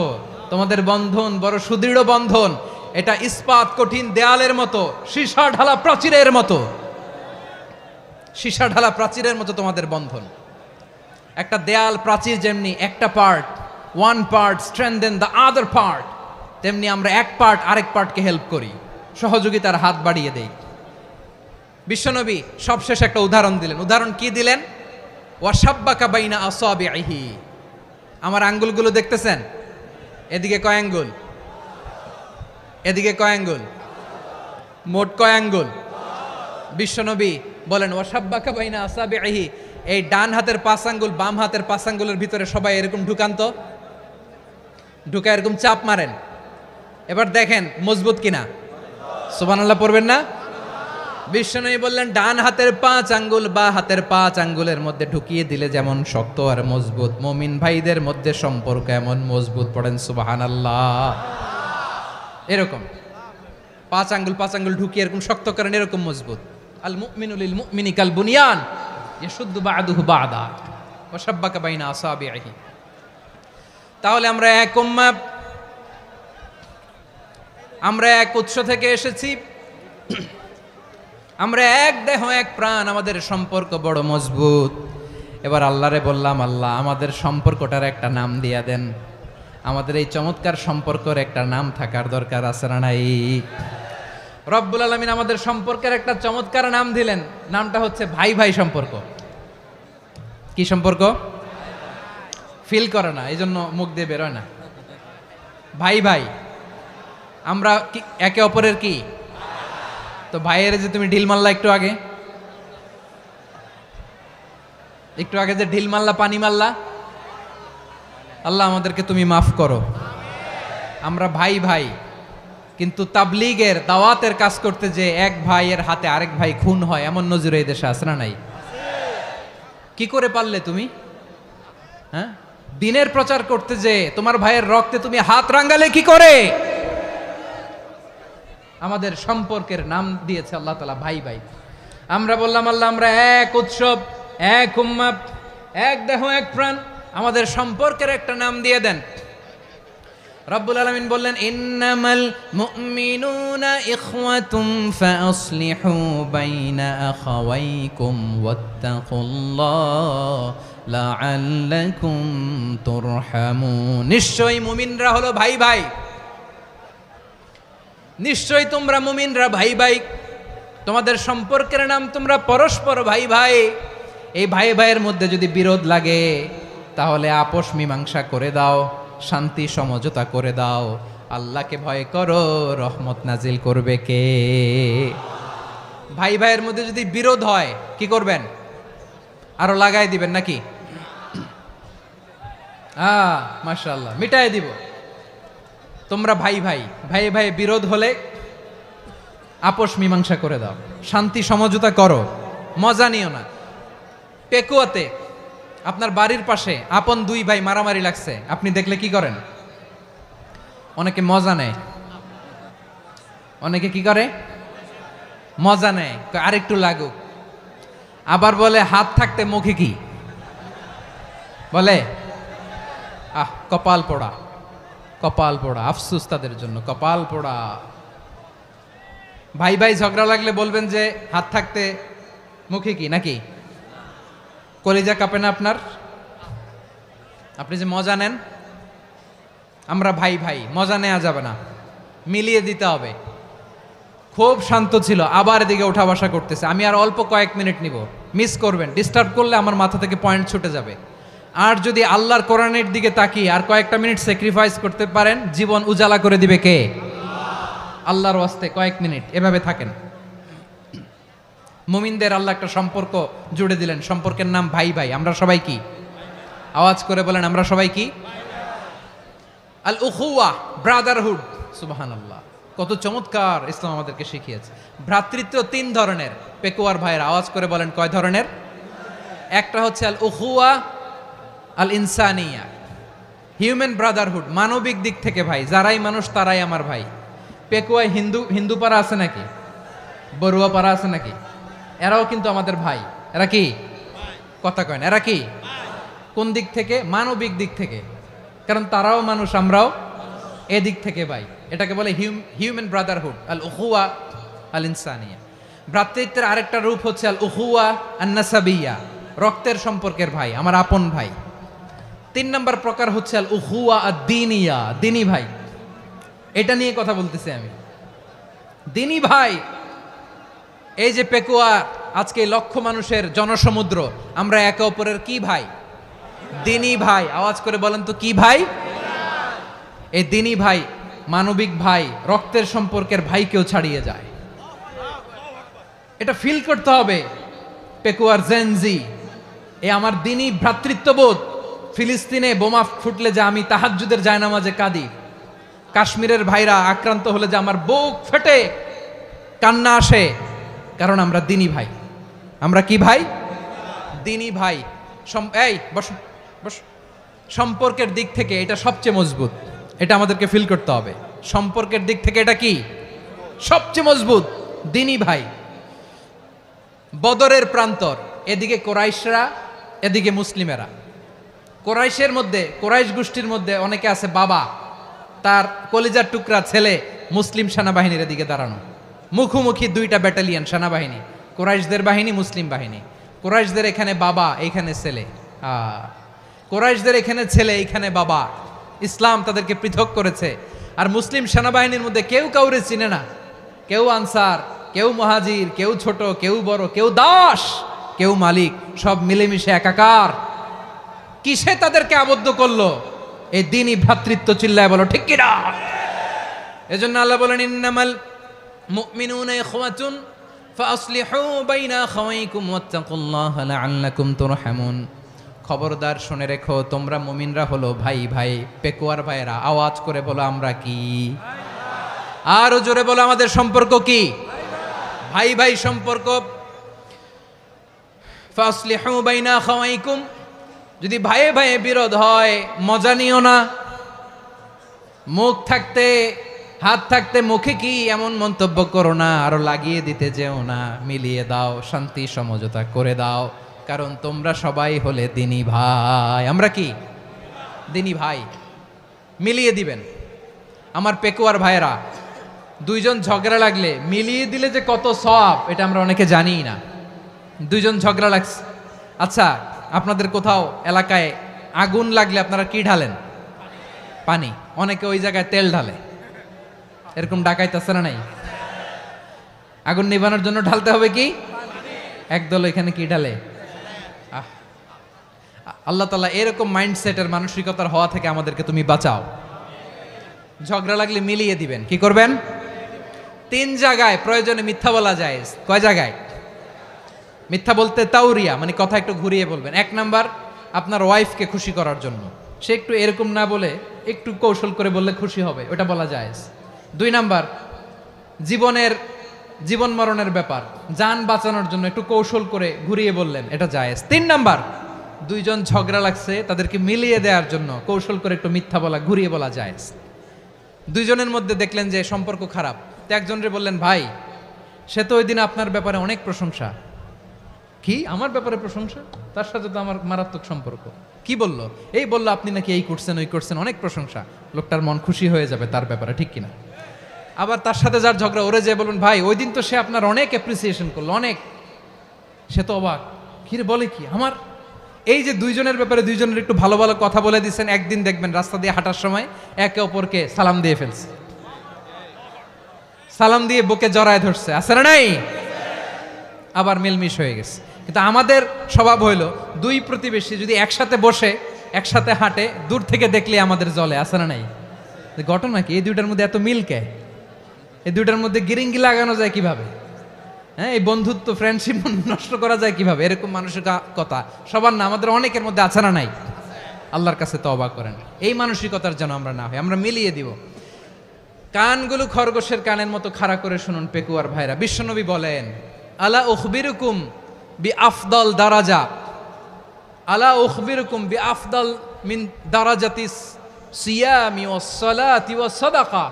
তোমাদের বন্ধন বড় সুদৃঢ় বন্ধন, এটা ইস্পাত কঠিন দেয়ালের মতো, সীসা ঢালা প্রাচীরের মতো, সীসা ঢালা প্রাচীরের মতো তোমাদের বন্ধন। একটা দেয়াল প্রাচীর যেমনি একটা part, one part strengthen the other part, তেমনি আমরা এক পার্ট আরেক পার্টকে হেল্প করি, সহযোগিতার হাত বাড়িয়ে দেই। বিশ্বনবী সবশেষ একটা উদাহরণ দিলেন। উদাহরণ কি দিলেন? ওয়াশাব্বাকা বাইনা আসাবিহি। আমার আঙ্গুলগুলো দেখতেছেন? এদিকে কয় আঙ্গুল? এদিকে কয় আঙ্গুল? মোট কয় আঙ্গুল? বিশ্বনবী বলেন, ওয়াশাব্বাকা বাইনা আসাবিহি। এই ডান হাতের 5 আঙ্গুল বাম হাতের 5 আঙ্গুলের ভিতরে সবাই এরকম ঢুকান তো, ঢুকা এরকম চাপ মারেন। এবার দেখেন মজবুত কিনা। সুবহানাল্লাহ পড়বেন না? বিশ্বনবী বললেন, ডান হাতের 5 আঙ্গুল বা হাতের 5 আঙ্গুলের মধ্যে ঢুকিয়ে দিলে যেমন শক্ত আর মজবুত, মুমিন ভাইদের মধ্যে সম্পর্ক এমন মজবুত। পড়েন সুবহানাল্লাহ। এরকম 5 আঙ্গুল ঢুকিয়ে এরকম শক্ত করেন, এরকম মজবুত। আল মুমিনু লিল মুমিনি কাল বুনিয়ান ইয়াশুদ্দু বাদুহু বাদা ওয়া শাব্বাকা বাইনা আসাবিহি। তাহলে আমরা এক উম্মাহ, আমরা এক উৎস থেকে এসেছি, আমরা এক দেহ এক প্রাণ, আমাদের সম্পর্ক বড় মজবুত। এবার আল্লাহরে বললাম, আল্লাহ আমাদের সম্পর্কটার একটা নাম দিয়া দেন। আমাদের এই চমৎকার সম্পর্কের একটা নাম থাকার দরকার আছে না নাই? রব্বুল আলামিন আমাদের সম্পর্কের একটা চমৎকার নাম দিলেন। নামটা হচ্ছে ভাই ভাই সম্পর্ক। কি সম্পর্ক? ফিল করে না, এই জন্য মুখ দিয়ে বেরোয় না। ভাই ভাই, আমরা একে অপরের কি? তো ভাইয়ের যে তুমি ঢিল মারলা একটু আগে, যে ঢিল মারলা, পানি মারলা, আল্লাহ আমাদেরকে তুমি মাফ করো। আমরা ভাই ভাই, কিন্তু তাবলীগের দাওয়াতের কাজ করতে যে এক ভাইয়ের হাতে আরেক ভাই খুন হয়, এমন নজির এই দেশে আছে না নাই? কি করে পারলে তুমি? হ্যাঁ, দিনের প্রচার করতে যে তোমার ভাইয়ের রক্তে তুমি হাত রাঙ্গালে কি করে? আমাদের সম্পর্কের নাম দিয়েছে আল্লাহ তাআলা ভাই ভাই। আমরা বললাম, আল্লাহ আমরা এক উৎসব, এক উম্মাহ, এক দেহ এক প্রাণ, আমাদের সম্পর্কের একটা নাম দিয়ে দেন। রব্বুল আলামিন বললেন, ইন্নামাল মুমিনুনা ইখওয়াতুম ফাসলিহু বাইনা আখাওয়াইকুম ওয়াত্তাকুল্লাহ লাআল্লাকুম তুরহামুন। নিশ্চয়ই মুমিনরা হলো ভাই ভাই, নিশ্চয়ই তোমরা মুমিনরা ভাই ভাই, তোমাদের সম্পর্কের নাম তোমরা পরস্পর ভাই ভাই। এই ভাই ভাইয়ের মধ্যে যদি বিরোধ লাগে তাহলে আপোষ মীমাংসা করে দাও, শান্তি সমঝোতা করে দাও। আল্লাহকে ভয় করো, রহমত নাজিল করবে কে? ভাই ভাইয়ের মধ্যে যদি বিরোধ হয় কি করবেন? আরো লাগাই দিবেন নাকি? মাশাআল্লাহ, মিটাই দিব। তোমরা ভাই ভাই, ভাই ভাই বিরোধ হলে আপোষ মীমাংসা করে দাও, শান্তি সমঝোতা করো, মজা নিও না। পেকুয়াতে আপনার বাড়ির পাশে আপন 2 ভাই মারামারি লাগছে, আপনি দেখলে কি করেন? অনেকে মজা নেয়, অনেকে কি করে? মজা নেয়, আরেকটু লাগুক। আবার বলে হাত থাকতে মুখে কি বলে? কপাল পোড়া, কপাল পোড়া, আফসুস তাদের জন্য, কপাল পোড়া। ভাই ভাই ঝগড়া লাগলে বলবেন যে হাত থাকতে মুখে কি, নাকি? কলিজা কাঁপে না আপনার? আপনি যে মজা নেন, আমরা ভাই ভাই, মজা নেওয়া যাবে না, মিলিয়ে দিতে হবে। খুব শান্ত ছিল, আবার এদিকে ওঠা বসা করতেছে। আমি আর অল্প কয়েক মিনিট নিব, মিস করবেন, ডিস্টার্ব করলে আমার মাথা থেকে পয়েন্ট ছুটে যাবে। আর যদি আল্লাহর কোরআনের দিকে তাকিয়ে আর কয়েকটা মিনিট স্যাক্রিফাইস করতে পারেন, জীবন উজালা করে দিবে কে? আল্লাহর ওয়াস্তে কয়েক মিনিট এভাবে থাকেন। মুমিনদের আল্লাহ একটা সম্পর্ক জুড়ে দিলেন, সম্পর্কের নাম ভাই ভাই। আমরা সবাই কি? আওয়াজ করে বলেন, আমরা সবাই কি? আল উখুয়া, ব্রাদারহুড। সুবহানাল্লাহ, কত চমৎকার ইসলাম আমাদেরকে শিখিয়েছে। ভ্রাতৃত্ব তিন ধরনের। পেকুয়ার ভাইয়ের আওয়াজ করে বলেন, কয় ধরনের? একটা হচ্ছে আল উখুয়া আল ইনসানিয়া, হিউম্যান ব্রাদারহুড, মানবিক দিক থেকে ভাই, যারাই মানুষ তারাই আমার ভাই। পেকুয়ায় হিন্দু পাড়া আছে নাকি? বড়ুয়া পাড়া আছে নাকি? এরাও কিন্তু আমাদের ভাই। এরা কি? কথা কয় না, এরা কি? কোন দিক থেকে? মানবিক দিক থেকে, কারণ তারাও মানুষ, আমরাও এদিক থেকে ভাই। এটাকে বলে হিউম্যান ব্রাদারহুড, আল উখুয়া আল ইনসানিয়া। ভ্রাতৃত্বের আরেকটা রূপ হচ্ছে আল উখুয়া আন নাসাবিয়া, রক্তের সম্পর্কের ভাই, আমার আপন ভাই। তিন নম্বর প্রকার হচ্ছে আল উখুয়া আদ দ্বীনিয়া, দ্বীনি ভাই। এটা নিয়ে কথা বলতেছি আমি, দ্বীনি ভাই। এই যে পেকুয়া, আজকে লক্ষ মানুষের জনসমুদ্র, আমরা একে অপরের কি ভাই? দ্বীনি ভাই। আওয়াজ করে বলেন তো, কি ভাই? এই দ্বীনি ভাই, মানবিক ভাই, রক্তের সম্পর্কের ভাইকেও ছাড়িয়ে যায়। এটা ফিল করতে হবে। পেকুয়ার জেনজি, এ আমার দ্বীনি ভ্রাতৃত্ববোধ। ফিলিস্তিনে বোমা ফুটলে যে আমি তাহাজ্জুদের জায়নামাজে কাঁদি, কাশ্মীরের ভাইরা আক্রান্ত হলে যে আমার বুক ফেটে কান্না আসে, কারণ আমরা দ্বীনি ভাই। আমরা কি ভাই? দ্বীনি ভাই। এই বসো বসো। সম্পর্কের দিক থেকে এটা সবচেয়ে মজবুত, এটা আমাদেরকে ফিল করতে হবে। সম্পর্কের দিক থেকে এটা কি? সবচেয়ে মজবুত, দ্বীনি ভাই। বদরের প্রান্তর, এদিকে কোরাইশরা, এদিকে মুসলিমেরা। কোরাইশের মধ্যে, কোরাইশ গোষ্ঠীর মধ্যে অনেকে আছে বাবা, তার কলিজার টুকরা ছেলে মুসলিম সেনাবাহিনীর দিকে দাঁড়ানো, মুখোমুখি দুইটা ব্যাটালিয়ন সেনাবাহিনী, কোরাইশদের বাহিনী, মুসলিম বাহিনী। কোরাইশদের এখানে বাবা, এইখানে ছেলে। কোরাইশদের এখানে ছেলে, এইখানে বাবা। ইসলাম তাদেরকে পৃথক করেছে। আর মুসলিম সেনাবাহিনীর মধ্যে কেউ কাউরে চিনে না, কেউ আনসার, কেউ মুহাজির, কেউ ছোট, কেউ বড়, কেউ দাস, কেউ মালিক, সব মিলেমিশে একাকার। কিসে তাদেরকে আবদ্ধ করলো? এই দ্বীনি ভ্রাতৃত্ব। চিল্লায় বলো ঠিক কিনা? এজন্য আল্লাহ বলেন, ইন্নামাল মুমিনুনা ইখওয়াতুন ফাসলিহু বাইনা আখাওয়াইকুম ওয়াত্তাকুল্লাহা লাআল্লাকুম তুরহামুন। খবরদার শুনে রেখো, তোমরা মুমিনরা হলো ভাই ভাই। পেকুয়ার ভাইরা আওয়াজ করে বলো, আমরা কি? আরো জোরে বলো, আমাদের সম্পর্ক কি? ভাই ভাই সম্পর্ক। ফাসলিহু বাইনা আখাওয়াইকুম, যদি ভাইয়ে ভাইয়ে বিরোধ হয় মজা নিও না। মুখ থাকতে, হাত থাকতে মুখে কি এমন মন্তব্য করো না, আরো লাগিয়ে দিতে যেও না। মিলিয়ে দাও, শান্তি সমঝোতা করে দাও, কারণ তোমরা সবাই হলে দ্বীনি ভাই। আমরা কি? দ্বীনি ভাই। মিলিয়ে দিবেন। আমার পেকুয়ার ভাইয়েরা, দুইজন ঝগড়া লাগলে মিলিয়ে দিলে যে কত সওয়াব, এটা আমরা অনেকে জানিই না। দুইজন ঝগড়া লাগছে, আচ্ছা আপনাদের কোথাও এলাকায় আগুন লাগলে আপনারা কি ঢালেন? পানি। অনেকে ওই জায়গায় তেল ঢালে, এরকম ডাকাইতেছে না নাই? আগুন নিভানোর জন্য ঢালতে হবে কি? একদল এখানে কি ঢালে? আল্লাহ তাআলা এরকম মাইন্ডসেটের, মানসিকতার হওয়া থেকে আমাদেরকে তুমি বাঁচাও। ঝগড়া লাগলে মিলিয়ে দিবেন। কি করবেন? তিন জায়গায় প্রয়োজনে মিথ্যা বলা যায়। কয় জায়গায় মিথ্যা বলতে? তাউরিয়া, মানে কথা একটু ঘুরিয়ে বলবেন। এক নাম্বার, আপনার ওয়াইফকে খুশি করার জন্য, সে একটু এরকম না বলে একটু কৌশল করে বললে খুশি হবে, ওটা বলা যায়। দুই নাম্বার, জীবন মরণের ব্যাপার, জান বাঁচানোর জন্য একটু কৌশল করে ঘুরিয়ে বললেন, এটা জায়েজ। তিন নাম্বার, দুইজন ঝগড়া লাগছে তাদেরকে মিলিয়ে দেওয়ার জন্য কৌশল করে একটু মিথ্যা বলা, ঘুরিয়ে বলা জায়েজ। দুইজনের মধ্যে দেখলেন যে সম্পর্ক খারাপ, তো একজনরে বললেন, ভাই সে তো ওই দিন আপনার ব্যাপারে অনেক প্রশংসা। কি আমার ব্যাপারে প্রশংসা? তার সাথে তো আমার মারাত্মক সম্পর্ক। কি বললো? এই বললো আপনি নাকি এই করছেন ওই করছেন, অনেক প্রশংসা। লোকটার মন খুশি হয়ে যাবে তার ব্যাপারে, ঠিক কিনা? আবার তার সাথে যার ঝগড়া, ওরে যে বলবেন ভাই ওই দিন তো সে আপনার অনেক অ্যাপ্রিসিয়েশন করলো, অনেক। সে তো অবাক, কি রে বলে কি আমার? এই যে দুইজনের ব্যাপারে দুইজনের একটু ভালো ভালো কথা বলে দিচ্ছেন, একদিন দেখবেন রাস্তা দিয়ে হাঁটার সময় একে অপরকে সালাম দিয়ে ফেলছে, সালাম দিয়ে বুকে জড়ায় ধরছে, আছে না নাই? আবার মিলমিশ হয়ে গেছে। কিন্তু আমাদের স্বভাব হইল দুই প্রতিবেশী যদি একসাথে বসে একসাথে হাঁটে, দূর থেকে দেখলে আমাদের জলে, আছে না নাই? ঘটনা কি? এই দুইটার মধ্যে এত মিল কে? এই দুইটার মধ্যে গিরিঙ্গি লাগানো যায় কিভাবে? হ্যাঁ, এই বন্ধুত্ব ফ্রেন্ডশিপ নষ্ট করা যায় কিভাবে? এরকম মানসিকতা সবার না, আমাদের অনেকের মধ্যে আছে না নাই? আল্লাহর কাছে তওবা করেন এই মানসিকতার যেন আমরা না হই, আমরা মিলিয়ে দিব। কানগুলো খরগোশের কানের মতো খাড়া করে শুনুন পেকুয়ার ভাইরা। বিশ্বনবী বলেন, আলা উখবিরুকুম বি আফদল দারাজা, আলা উখবিরুকুম বি আফদল মিন দারাজাতিস সিয়ামি ওয়াস সালাতি ওয়াস সাদাকা।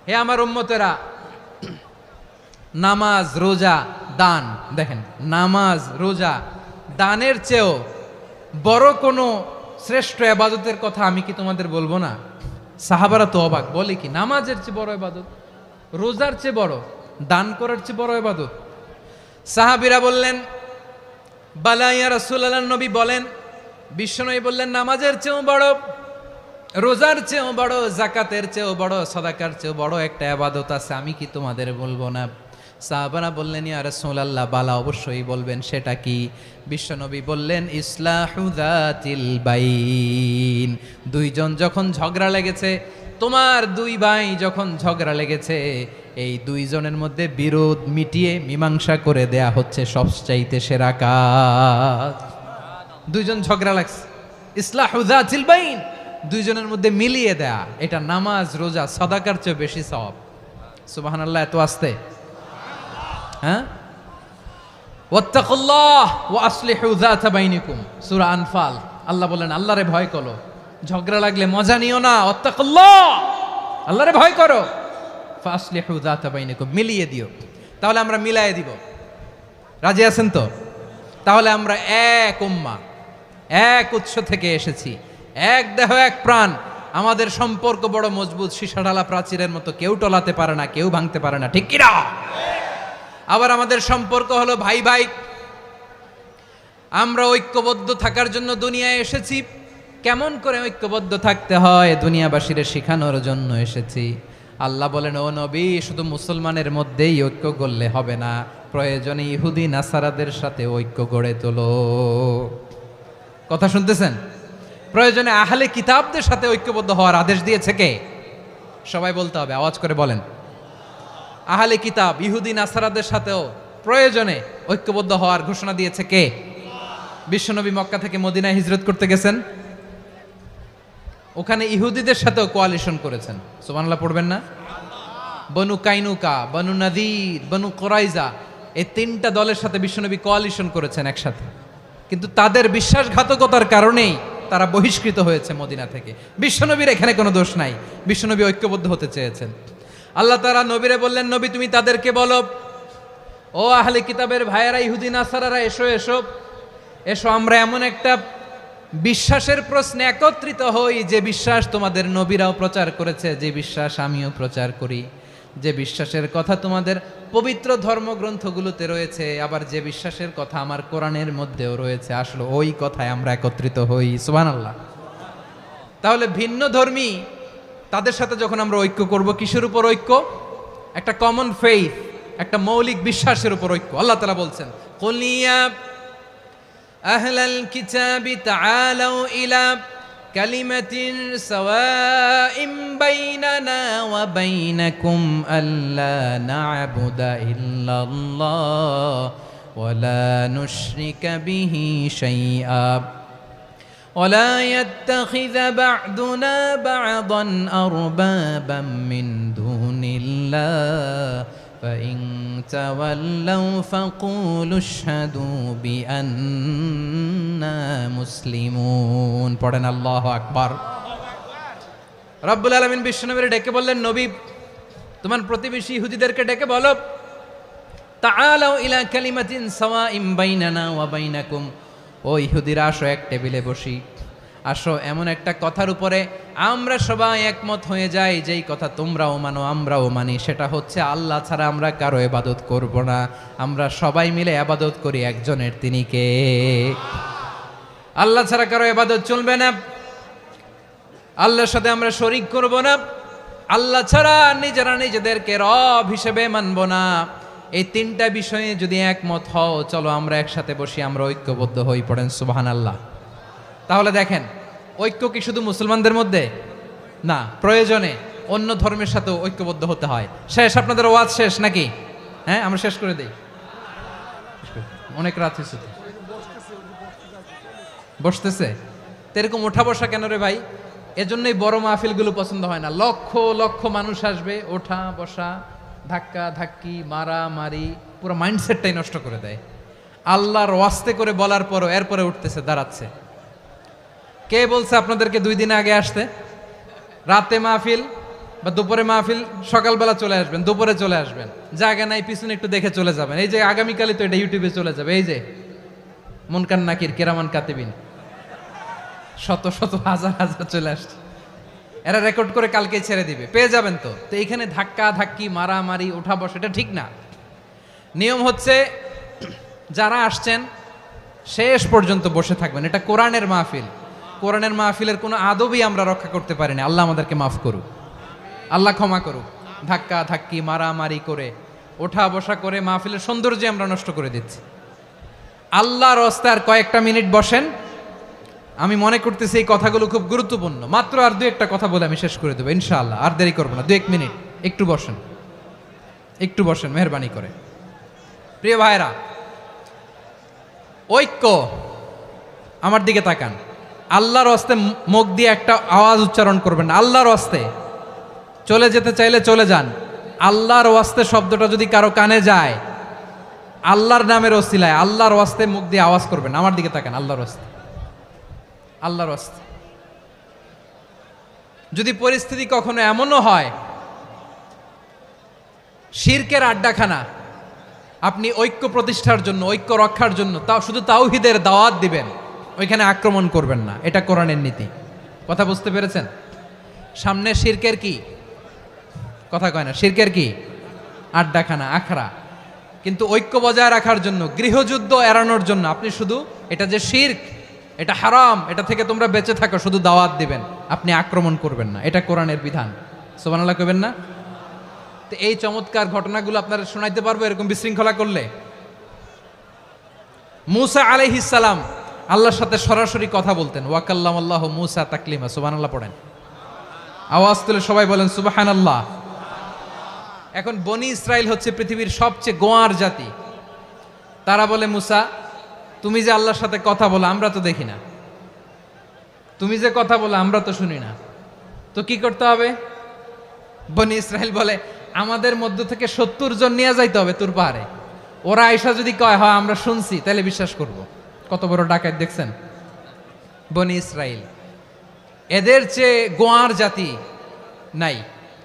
হে আমার উম্মতেরা, নামাজ, রোজা, দান, দেখেন নামাজ, রোজা, দানের চেয়েও বড় কোনো শ্রেষ্ঠ ইবাদতের কথা আমি কি তোমাদের বলবো না? সাহাবারা তো অবাক, বলে কি নামাজের চেয়ে বড় ইবাদত, রোজার চেয়ে বড়, দান করার চেয়ে বড় ইবাদত? সাহাবীরা বললেন, বালা ইয়া রাসূলুল্লাহ, নবী বলেন, বিশ্বনবী বললেন নামাজের চেয়েও বড়, রোজার চেয়েও বড়, যাকাতের চেয়েও বড়, সাদাকার চেয়েও বড় একটা ইবাদত আছে, আমি কি তোমাদের বলবো না? সাহাবারা বললেন, ইয়া রাসূলুল্লাহ, বালা অবশ্যই বলবেন, সেটা কি? বিশ্বনবী বললেন, ইসলাহু যাতিল বাইন। দুইজন যখন ঝগড়া লেগেছে, তোমার দুই ভাই যখন ঝগড়া লেগেছে, এই দুইজনের মধ্যে বিরোধ মিটিয়ে মীমাংসা করে দেয়া হচ্ছে সবচাইতে সেরা কাজ। দুইজন ঝগড়া লাগছে, ইসলাহু যাতিল বাইন, দুইজনের মধ্যে মিলিয়ে দেয়া, এটা নামাজ, রোজা, সাদাকার চেয়ে বেশি সওয়াব। সুবহানাল্লাহ, এত আস্তে? হ্যাঁ, ওয়াত্তাকুল্লাহ ওয়া আসলিহু যাতা বাইনিকুম, সূরা আনফাল। আল্লাহ বলেন, আল্লাহরে ভয় করো, ঝগড়া লাগলে মজা নিও না, ওয়াত্তাকুল্লাহ, আল্লাহরে ভয় করো, ফাসলিহু যাতা বাইনিকুম, মিলিয়ে দিও। তাহলে আমরা মিলায়ে দিব, রাজি আছেন তো? তাহলে আমরা এক উম্মাহ, এক উৎস থেকে এসেছি, এক দেহ এক প্রাণ, আমাদের সম্পর্ক বড় মজবুত, সীসাঢালা প্রাচীরের মতো, কেউ টলাতে পারে না, কেউ ভাঙতে পারে না, ঠিক কিনা? আবার আমাদের সম্পর্ক হলো ভাই ভাই, আমরা ঐক্যবদ্ধ থাকার জন্য দুনিয়ায় এসেছি। কেমন করে ঐক্যবদ্ধ থাকতে হয় দুনিয়াবাসীর শেখানোর জন্য এসেছি। আল্লাহ বলেন, ও নবী, শুধু মুসলমানের মধ্যেই ঐক্য গড়লে হবে না, প্রয়োজনে ইহুদি নাসারাদের সাথে ঐক্য গড়ে তোলো। কথা শুনতেছেন? প্রয়োজনে আহলে কিতাবদের সাথে ঐক্যবদ্ধ হওয়ার আদেশ দিয়েছে কে? সবাই বলতে হবে, আওয়াজ করে বলেন। আহলে কিতাব ইহুদি নাসারাদের সাথেও প্রয়োজনে ঐক্যবদ্ধ হওয়ার ঘোষণা দিয়েছে কে? বিশ্বনবী মক্কা থেকে মদিনায় হিজরত করতে গেছেন, ওখানে ইহুদিদের সাথেও কোয়ালিশন করেছেন। সুবহানাল্লাহ পড়বেন না? বনু কাইনুকা, বনু নাদির, বনু কুরাইজা, এই তিনটা দলের সাথে বিশ্বনবী কোয়ালিশন করেছেন একসাথে। কিন্তু তাদের বিশ্বাসঘাতকতার কারণেই তারা বহিষ্কৃত হয়েছে মদিনা থেকে। বিশ্বনবীর এখানে কোনো দোষ নাই, বিশ্বনবী ঐক্যবদ্ধ হতে চেয়েছেন। আল্লাহ তাআলা নবীরে বললেন, নবী তুমি তাদেরকে বলো, ও আহলে কিতাবের ভাইয়েরা, ইহুদি নাসারারা, এসো এসো এসো, আমরা এমন একটা বিশ্বাসের প্রশ্নে একত্রিত হই, যে বিশ্বাস তোমাদের নবীরাও প্রচার করেছে, যে বিশ্বাস আমিও প্রচার করি, যে বিশ্বাসের কথা তোমাদের পবিত্র ধর্মগ্রন্থগুলোতে রয়েছে, আবার যে বিশ্বাসের কথা আমার কোরআনের মধ্যেও রয়েছে, আসলে ওই কথায় আমরা একত্রিত হই। সুবহানাল্লাহ। তাহলে ভিন্ন ধর্মী তাদের সাথে যখন আমরা ঐক্য করব, কিসের উপর ঐক্য? একটা কমন ফেইথ, একটা মৌলিক বিশ্বাসের উপর ঐক্য। আল্লাহ তাআলা বলছেন, কুল ইয়া আহলাল কিতাবি তাআলাউ ইলা কালিমাতিন সাওয়াইম বাইনানা ওয়া বাইনাকুম আল্লা না'বুদা ইল্লাল্লাহ ওয়া লা নুশরিকা বিহি শাইআ ولا يتخذ بعضنا بعضا أربابا من دون الله فإن تولوا فقولوا اشهدوا بأننا مسلمون। পড়েন আল্লাহু আকবার। রব্বুল আলামিন বিশ্বনবীর ডেকে বললেন, নবী তোমার প্রতিবেশী ইহুদিদেরকে ডেকে বলো, তাআলাউ ইলা কালিমাতিন সাওয়াইন বাইনানা ওয়া বাইনাকুম, ও ইহুদিরা আসো এক টেবিলে বসি, আসো এমন একটা কথার উপরে আমরা সবাই একমত হয়ে যাই, যেই কথা তোমরাও মানো আমরাও মানি, সেটা হচ্ছে আল্লাহ ছাড়া আমরা কারো ইবাদত করব না, আমরা সবাই মিলে ইবাদত করি একজনের, তিনি কে? আল্লাহ ছাড়া কারো ইবাদত চলবে না, আল্লাহর সাথে আমরা শরীক করব না, আল্লাহ ছাড়া নিজেরা নিজেদেরকে রব হিসেবে মানব না। এই তিনটা বিষয়ে যদি একমত হও, চলো আমরা একসাথে বসি, আমরা ঐক্যবদ্ধ হই, পড়েন সুবহানাল্লাহ। তাহলে দেখেন, ঐক্য কি শুধু মুসলমানদের মধ্যে না, প্রয়োজনে অন্য ধর্মের সাথেও ঐক্যবদ্ধ হতে হয়। শেষ, আপনাদের ওয়াজ শেষ নাকি? হ্যাঁ, আমরা শেষ করে দিই, অনেক রাত হয়েছে। বসতেছে তো এরকম ওঠা বসা কেন রে ভাই? এজন্যই বড় মাহফিলগুলো পছন্দ হয় না। লক্ষ লক্ষ মানুষ আসবে, ওঠা বসা, ধাক্কা ধাক্কি, মারামারি, পুরো মাইন্ডসেটটাই নষ্ট করে দেয়। আল্লাহর ওয়াস্তে করে বলার পরও এরপরে উঠতেছে, দাঁড়াচ্ছে। কে বলছে আপনাদেরকে 2 দিন আগে আসতে? রাতে মাহফিল বা দুপুরে মাহফিল, সকালবেলা চলে আসবেন, দুপুরে চলে আসবেন, জায়গা নাই পিছনে একটু দেখে চলে যাবেন। এই যে আগামীকালই তো এটা ইউটিউবে চলে যাবে, এই যে মুনকার নাকির কিরামান কাতিবিন, শত শত হাজার হাজার চলে আসছে, এরা রেকর্ড করে কালকে ছেড়ে দিবে, পেয়ে যাবেন। তো এইখানে ধাক্কা ধাক্কি, মারামারি, ওঠা বসা, এটা ঠিক না। নিয়ম হচ্ছে যারা আসছেন শেষ পর্যন্ত বসে থাকবেন। এটা কোরআনের মাহফিল, কোরআনের মাহফিলের কোনো আদবই আমরা রক্ষা করতে পারিনি। আল্লাহ আমাদেরকে মাফ করুক, আল্লাহ ক্ষমা করুক। ধাক্কা ধাক্কি, মারামারি করে, ওঠা বসা করে মাহফিলের সৌন্দর্য আমরা নষ্ট করে দিচ্ছি। আল্লাহর রাস্তায় আর কয়েকটা মিনিট বসেন। আমি মনে করতেছি এই কথাগুলো খুব গুরুত্বপূর্ণ। মাত্র আর 2-1টা কথা বলে আমি শেষ করে দেবো ইনশাআল্লাহ, আর দেরি করবো না। 2-1 মিনিট একটু বসেন, একটু বসেন মেহরবানি করে। প্রিয় ভাইরা, ঐক্য, আমার দিকে তাকান। আল্লাহর রাস্তায় মুখ দিয়ে একটা আওয়াজ উচ্চারণ করবেন না। আল্লাহর রাস্তায় চলে যেতে চাইলে চলে যান। আল্লাহর ওয়াস্তে শব্দটা যদি কারো কানে যায়, আল্লাহর নামের ওসিলায় আল্লাহর ওয়াস্তে মুখ দিয়ে আওয়াজ করবেন। আমার দিকে তাকান, আল্লাহর ওয়াস্তে, আল্লাহর ওয়াস্তে। যদি পরিস্থিতি কখনো এমনও হয় শিরকের আড্ডাখানা, আপনি ঐক্য প্রতিষ্ঠার জন্য, ঐক্য রক্ষার জন্য তাও শুধু তাওহীদের দাওয়াত দিবেন, ওইখানে আক্রমণ করবেন না। এটা কোরআনের নীতি। কথা বুঝতে পেরেছেন? সামনে শিরকের কি কথা কয় না, শিরকের কি আড্ডাখানা, আখড়া। কিন্তু ঐক্য বজায় রাখার জন্য, গৃহযুদ্ধ এড়ানোর জন্য আপনি শুধু এটা যে শিরক, এটা হারাম, এটা থেকে তোমরা বেঁচে থাকো, শুধু দাওয়াত দিবেন, আপনি আক্রমণ করবেন না। এটা কোরআনের বিধান। সুবহানাল্লাহ কইবেন না? তো এই চমৎকার ঘটনাগুলো আপনারা শোনাইতে পারবো এরকম বিশৃঙ্খলা করলে। মূসা আলাইহিস সালাম আল্লাহর সাথে সরাসরি কথা বলতেন। ওয়াকাল্লামাল্লাহু মূসা তাকলিমা। সুবহানাল্লাহ পড়েন, আওয়াজ তুলে সবাই বলেন সুবহানাল্লাহ। এখন বনি ইসরাইল হচ্ছে পৃথিবীর সবচেয়ে গোয়ার জাতি। তারা বলে, মূসা তুমি যে আল্লাহর সাথে কথা বলো আমরা তো দেখি না, তুমি যে কথা বলো আমরা তো শুনি না, তো কি করতে হবে? বনি ইসরাইল বলে, আমাদের মধ্য থেকে 70 জন নিয়ে যাইতে হবে তুর পাহাড়ে। ওরা আয়সা যদি কয় হয় আমরা শুনছি, তাহলে বিশ্বাস করব। কত বড় ডাকাত দেখছেন বনি ইসরাইল। এদের চেয়ে গোয়ার জাতি নাই।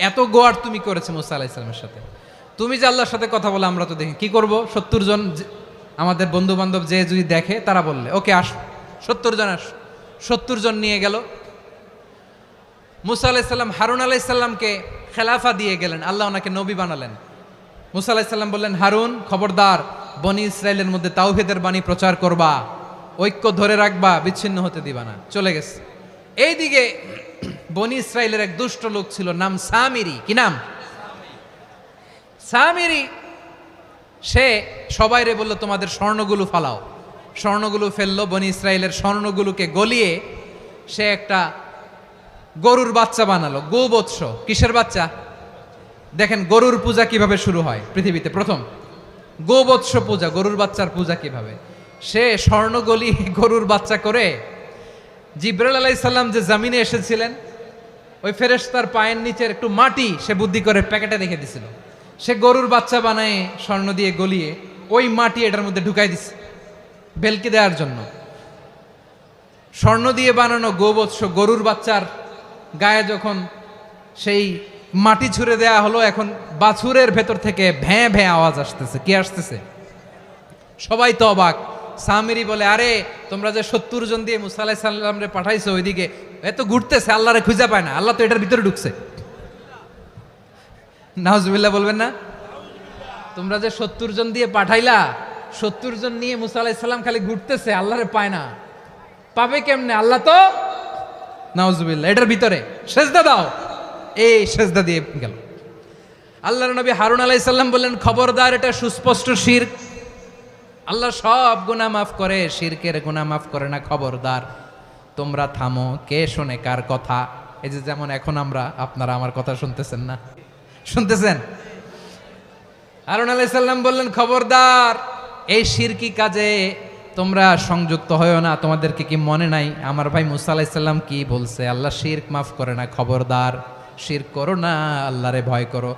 এত গোয়ার তুমি করেছে মূসা আলাইহিস সালামের সাথে। তুমি যে আল্লাহর সাথে কথা বলে আমরা তো দেখি, কি করব? 70 জন আমাদের বন্ধু বান্ধব যে যদি দেখে, তারা বললে ওকে আস, 70 জন আস। 70 জন নিয়ে গেল। মূসা আলাইহিস সালাম হারুন আলাইহিস সালামকে খেলাফা দিয়ে গেলেন, আল্লাহ ওনাকে নবী বানালেন। মূসা আলাইহিস সালাম বললেন, হারুন খবরদার, বনি ইসরাইলের মধ্যে তাওহীদের বাণী প্রচার করবা, ঐক্য ধরে রাখবা, বিচ্ছিন্ন হতে দিবা না। চলে গেছে। এইদিকে বনি ইসরাইলের এক দুষ্ট লোক ছিল, নাম সামিরি। কি নাম? সামিরি। সে সবাইরে বলল, তোমাদের স্বর্ণগুলো ফালাও। স্বর্ণগুলো ফেললো। বনি ইসরাইলের স্বর্ণগুলোকে গলিয়ে সে একটা গরুর বাচ্চা বানালো। গোবৎস। কিসের বাচ্চা? দেখেন গরুর পূজা কিভাবে শুরু হয় পৃথিবীতে প্রথম। গোবৎস পূজা, গরুর বাচ্চার পূজা কিভাবে। সে স্বর্ণ গলি গরুর বাচ্চা করে, জিবরাইল আলাইহিস সালাম যে জামিনে এসেছিলেন, ওই ফেরেশতার পায়ের নিচের একটু মাটি সে বুদ্ধি করে প্যাকেটে রেখে দিছিল। সে গরুর বাচ্চা বানায় স্বর্ণ দিয়ে গলিয়ে ওই মাটি এটার মধ্যে ঢুকাই দিছে বেলকে দেওয়ার জন্য। স্বর্ণ দিয়ে বানানো গোবৎস গরুর বাচ্চার গায়ে যখন সেই মাটি ছুঁড়ে দেয়া হলো, এখন বাছুরের ভেতর থেকে ভ্যাঁ ভ্যাঁ আওয়াজ আসতেছে। কি আসতেছে? সবাই তো অবাক। সামিরি বলে, আরে তোমরা যে 70 জন দিয়ে মুসা আলাইহিস সালাম রে পাঠাইছো ওইদিকে, এত ঘুরতেছে, আল্লাহরে খুঁজে পায় না, আল্লাহ তো এটার ভিতরে ঢুকছে। নাউজুবিল্লাহ বলবেন না? তোমরা যে 70 জন দিয়ে পাঠাইলা, 70 জন নিয়ে মুসা আলাইহিস সালাম খালি ঘুরতেছে, আল্লাহরে পায় না। পাবে কেমনে? আল্লাহ তো, নাউজুবিল্লাহ, এটার ভিতরে সেজদা দাও। এই সেজদা দিয়ে গেল। আল্লাহর নবী হারুন আলাইহিস সালাম বললেন, খবরদার, এটা সুস্পষ্ট শিরক। আল্লাহ সব গুনাহ মাফ করে, শিরকের গুনাহ মাফ করে না, খবরদার তোমরা থামো। কে শোনে কার কথা? এই যে যেমন এখন আপনারা আমার কথা শুনতেছেন না? শুনতেছেন? হারুন আলাইহিস সালাম বললেন, খবরদার, এই শিরকি কাজে তোমরা সংযুক্ত হয়ো না। তোমাদেরকে কি মনে নাই আমার ভাই মুসা আলাইহিস সালাম কি বলছে? আল্লাহ শিরক মাফ করে না, খবরদার শিরক করো না, আল্লাহরে ভয় করো।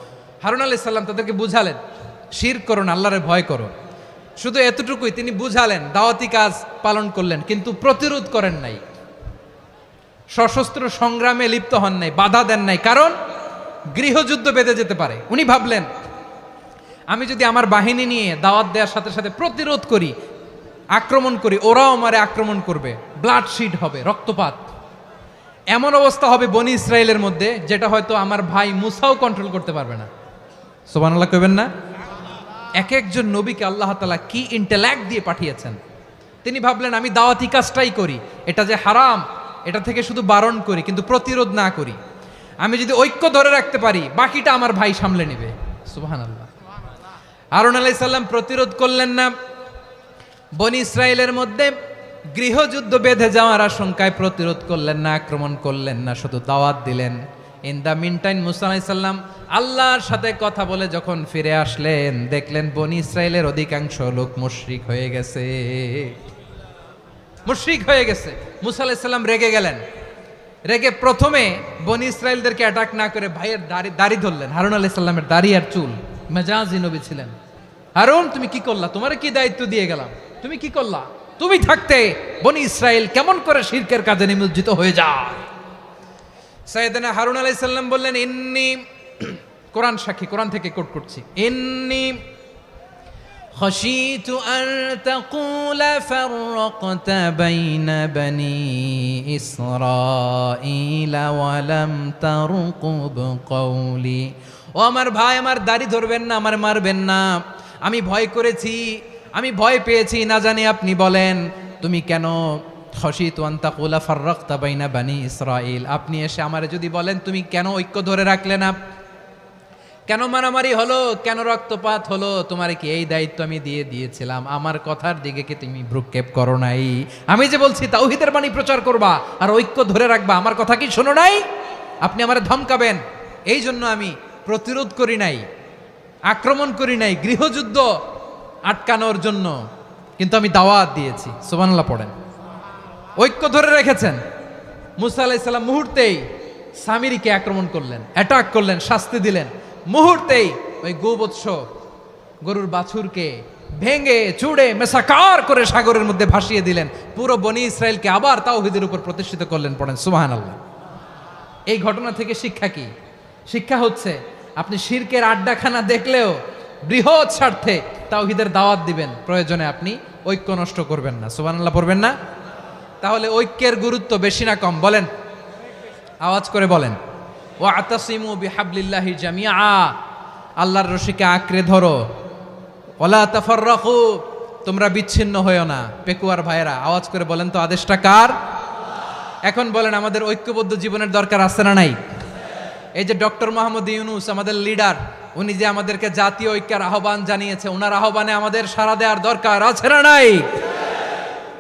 হারুন আলাইহিস সালাম তাদেরকে বুঝালেন, শিরক করো না, আল্লাহরে ভয় করো। শুধু এতটুকুই তিনি বুঝালেন, দাওয়াতি কাজ পালন করলেন, কিন্তু প্রতিরোধ করেন নাই, সশস্ত্র সংগ্রামে লিপ্ত হন নাই, বাধা দেন নাই, কারণ গৃহযুদ্ধ বেঁধে যেতে পারে। উনি ভাবলেন, আমি যদি আমার বাহিনী নিয়ে দাওয়াত দেওয়ার সাথে সাথে প্রতিরোধ করি, আক্রমণ করি, ওরাও আমারে আক্রমণ করবে, ব্লাডশিড হবে, রক্তপাত, এমন অবস্থা হবে বনি ইসরায়েলের মধ্যে যেটা হয়তো আমার ভাই মুসাও কন্ট্রোল করতে পারবে না। সুবহানাল্লাহ কইবেন না? এক একজন নবীকে আল্লাহ তাআলা কি ইন্টেলেক্ট দিয়ে পাঠিয়েছেন। তিনি ভাবলেন, আমি দাওয়াতি কাজটাই করি, এটা যে হারাম এটা থেকে শুধু বারণ করি, কিন্তু প্রতিরোধ না করি। আমি যদি ঐক্য ধরে রাখতে পারি, বাকিটা আমার ভাই সামলে নেবে। সুবহানাল্লাহ। হারুন আলাইহিস সালাম প্রতিরোধ করলেন না, বনি ইসরায়েলের মধ্যে গৃহযুদ্ধ বেঁধে যাওয়ার আশঙ্কায় প্রতিরোধ করলেন না, আক্রমণ করলেন না, শুধু দাওয়াত দিলেন। ইন দ্য মিন টাইম মুসা আলাইহিস সালাম আল্লাহর সাথে কথা বলে যখন ফিরে আসলেন, দেখলেন বনি ইসরায়েলের অধিকাংশ লোক মুশরিক হয়ে গেছে, মুশরিক হয়ে গেছে। মুসা আলাইহিস সালাম রেগে গেলেন। রেগে প্রথমে বনি ইসরায়েলদেরকে অ্যাটাক না করে ভাইয়ের দাড়ি ধরলেন। হারুন আলাইহিস সালামের দাড়ি আর চুল, মেজাজি নবী ছিলেন। হারুন, তুমি কি করলা? তোমারে কি দায়িত্ব দিয়ে গেলাম, তুমি কি করলা? তুমি থাকতে বনি ইসরায়েল কেমন করে শিরকের কাজে নিমজ্জিত হয়ে যায়? সাইয়েদনা হারুন আলাইহিস সালাম বললেন, ইন্নী, কোরআন সাক্ষী, কোরআন থেকে কোট করছি, ইন্নী খাশিতু আন তাকুলা ফাররাকতা বাইনা বনি ইসরাঈলা ওয়া লাম তারকুব কওলি। ও আমার ভাই, আমার দাড়ি ধরবেন না, আমার মারবেন না। আমি ভয় করেছি, আমি ভয় পেয়েছি, না জানি আপনি বলেন তুমি কেন খাশিতু আন তাকুলা ফাররাকতা বাইনা বনি ইসরাঈল, আপনি এসে আমারে যদি বলেন তুমি কেন ঐক্য ধরে রাখলে না, কেন মারামারি হলো, কেন রক্তপাত হলো, তোমার কি এই দায়িত্ব আমি দিয়ে দিয়েছিলাম? আমার কথার দিকে কি তুমি ভ্রুক্ষেপ করো নাই? আমি যে বলছি তাওহীদের বাণী প্রচার করবা আর ঐক্য ধরে রাখবা, আমার কথা কি শোনো নাই? আপনি আমারে ধমকাবেন, এই জন্য আমি প্রতিরোধ করি নাই, আক্রমণ করি নাই, গৃহযুদ্ধ আটকানোর জন্য, কিন্তু আমি দাওয়াত দিয়েছি। সুবহানাল্লাহ পড়েন। ঐক্য ধরে রেখেছেন। মুসা আলাইহিস সালাম মুহূর্তেই সামিরিকে আক্রমণ করলেন, অ্যাটাক করলেন, শাস্তি দিলেন। মুহূর্তেই ওই গোবৎস গরুর বাছুরকে ভেঙে চুড়ে মেসাকার করে সাগরের মধ্যে ভাসিয়ে দিলেন। পুরো বনি ইসরায়েলকে আবার তাওহীদের উপর প্রতিষ্ঠিত করলেন। পড়েন সুবহানাল্লাহ। এই ঘটনা থেকে শিক্ষা কি? শিক্ষা হচ্ছে, আপনি শিরকের আড্ডাখানা দেখলেও বৃহৎ স্বার্থে তাওহীদের দাওয়াত দিবেন, প্রয়োজনে আপনি ঐক্য নষ্ট করবেন না। সুবহানাল্লাহ পড়বেন না? তাহলে ঐক্যের গুরুত্ব বেশি না কম? বলেন, আওয়াজ করে বলেন। ওয়াতাসিমু বিহাবলিল্লাহি জামিআ, আল্লাহর রশিকে আঁকড়ে ধরো। ওয়ালা তাফাররাকু, তোমরা বিচ্ছিন্ন হয়ো না। পেকুয়ার ভাইয়েরা আওয়াজ করে বলেন তো, আদেশটা কার? এখন বলেন, আমাদের ঐক্যবদ্ধ জীবনের দরকার আছে না নাই? এই যে ডক্টর মোহাম্মদ ইউনূস আমাদের লিডার, উনি যে আমাদেরকে জাতীয় ঐক্যের আহ্বান জানিয়েছে, ওনার আহ্বানে আমাদের সাড়া দেওয়ার দরকার আছে না নাই?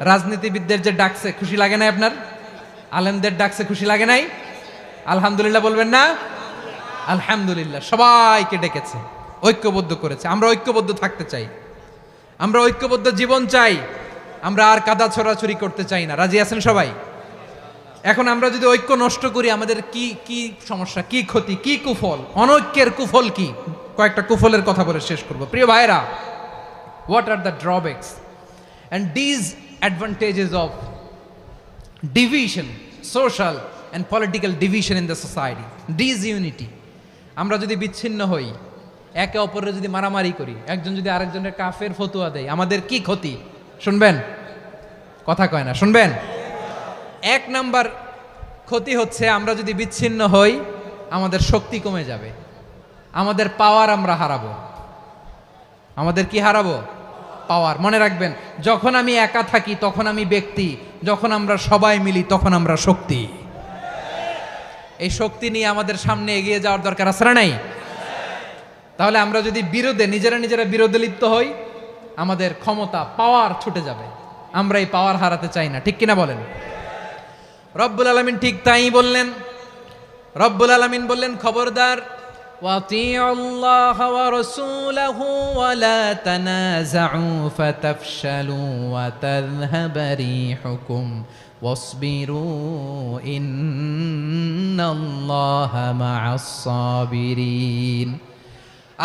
রাজনীতিবিদদের যে ডাকছে, খুশি লাগে নাই আপনার? আলেমদের ডাকছে, খুশি লাগে নাই? আলহামদুলিল্লাহ বলবেন না? আলহামদুলিল্লাহ, সবাইকে ডেকেছে, ঐক্যবদ্ধ করেছে। আমরা ঐক্যবদ্ধ থাকতে চাই, আমরা ঐক্যবদ্ধ জীবন চাই, আমরা আর কাদা ছড়াছড়ি করতে চাই না। রাজি আছেন সবাই? এখন আমরা যদি ঐক্য নষ্ট করি, আমাদের কি কি সমস্যা, কি ক্ষতি, কি কুফল? অনৈক্যের কুফল কি? কয়েকটা কুফলের কথা বলে শেষ করব। প্রিয় ভাইরা, what are the drawbacks and disadvantages of division, social and political division in the society, disunity? আমরা যদি বিচ্ছিন্ন হই, একে অপরের যদি মারামারি করি, একজন যদি আরেকজনের কাফের ফতুয়া দেয়, আমাদের কি ক্ষতি? শুনবেন? কথা কয় না, শুনবেন? এক নাম্বার ক্ষতি হচ্ছে, আমরা যদি বিচ্ছিন্ন হই আমাদের শক্তি কমে যাবে, আমাদের পাওয়ার আমরা হারাবো। আমাদের কি হারাবো? পাওয়ার। মনে রাখবেন, যখন আমি একা থাকি তখন আমি ব্যক্তি, যখন আমরা সবাই মিলি তখন আমরা শক্তি। এই শক্তি নিয়ে আমাদের সামনে এগিয়ে যাওয়ার দরকার আছে না নাই? তাহলে আমরা যদি নিজেরা বিরোধে লিপ্ত হই, আমাদের ক্ষমতা, পাওয়ার ছুটে যাবে। আমরা এই পাওয়ার হারাতে চাই না, ঠিক কিনা বলেন? রব্বুল আলামিন ঠিক তাই বললেন। রব্বুল আলামিন বললেন, খবরদার, وَأَطِيعُوا اللَّهَ وَرَسُولَهُ وَلَا تَنَازَعُوا فَتَفْشَلُوا وَتَذْهَبَ رِيحُكُمْ وَاصْبِرُوا إِنَّ اللَّهَ مَعَ الصَّابِرِينَ।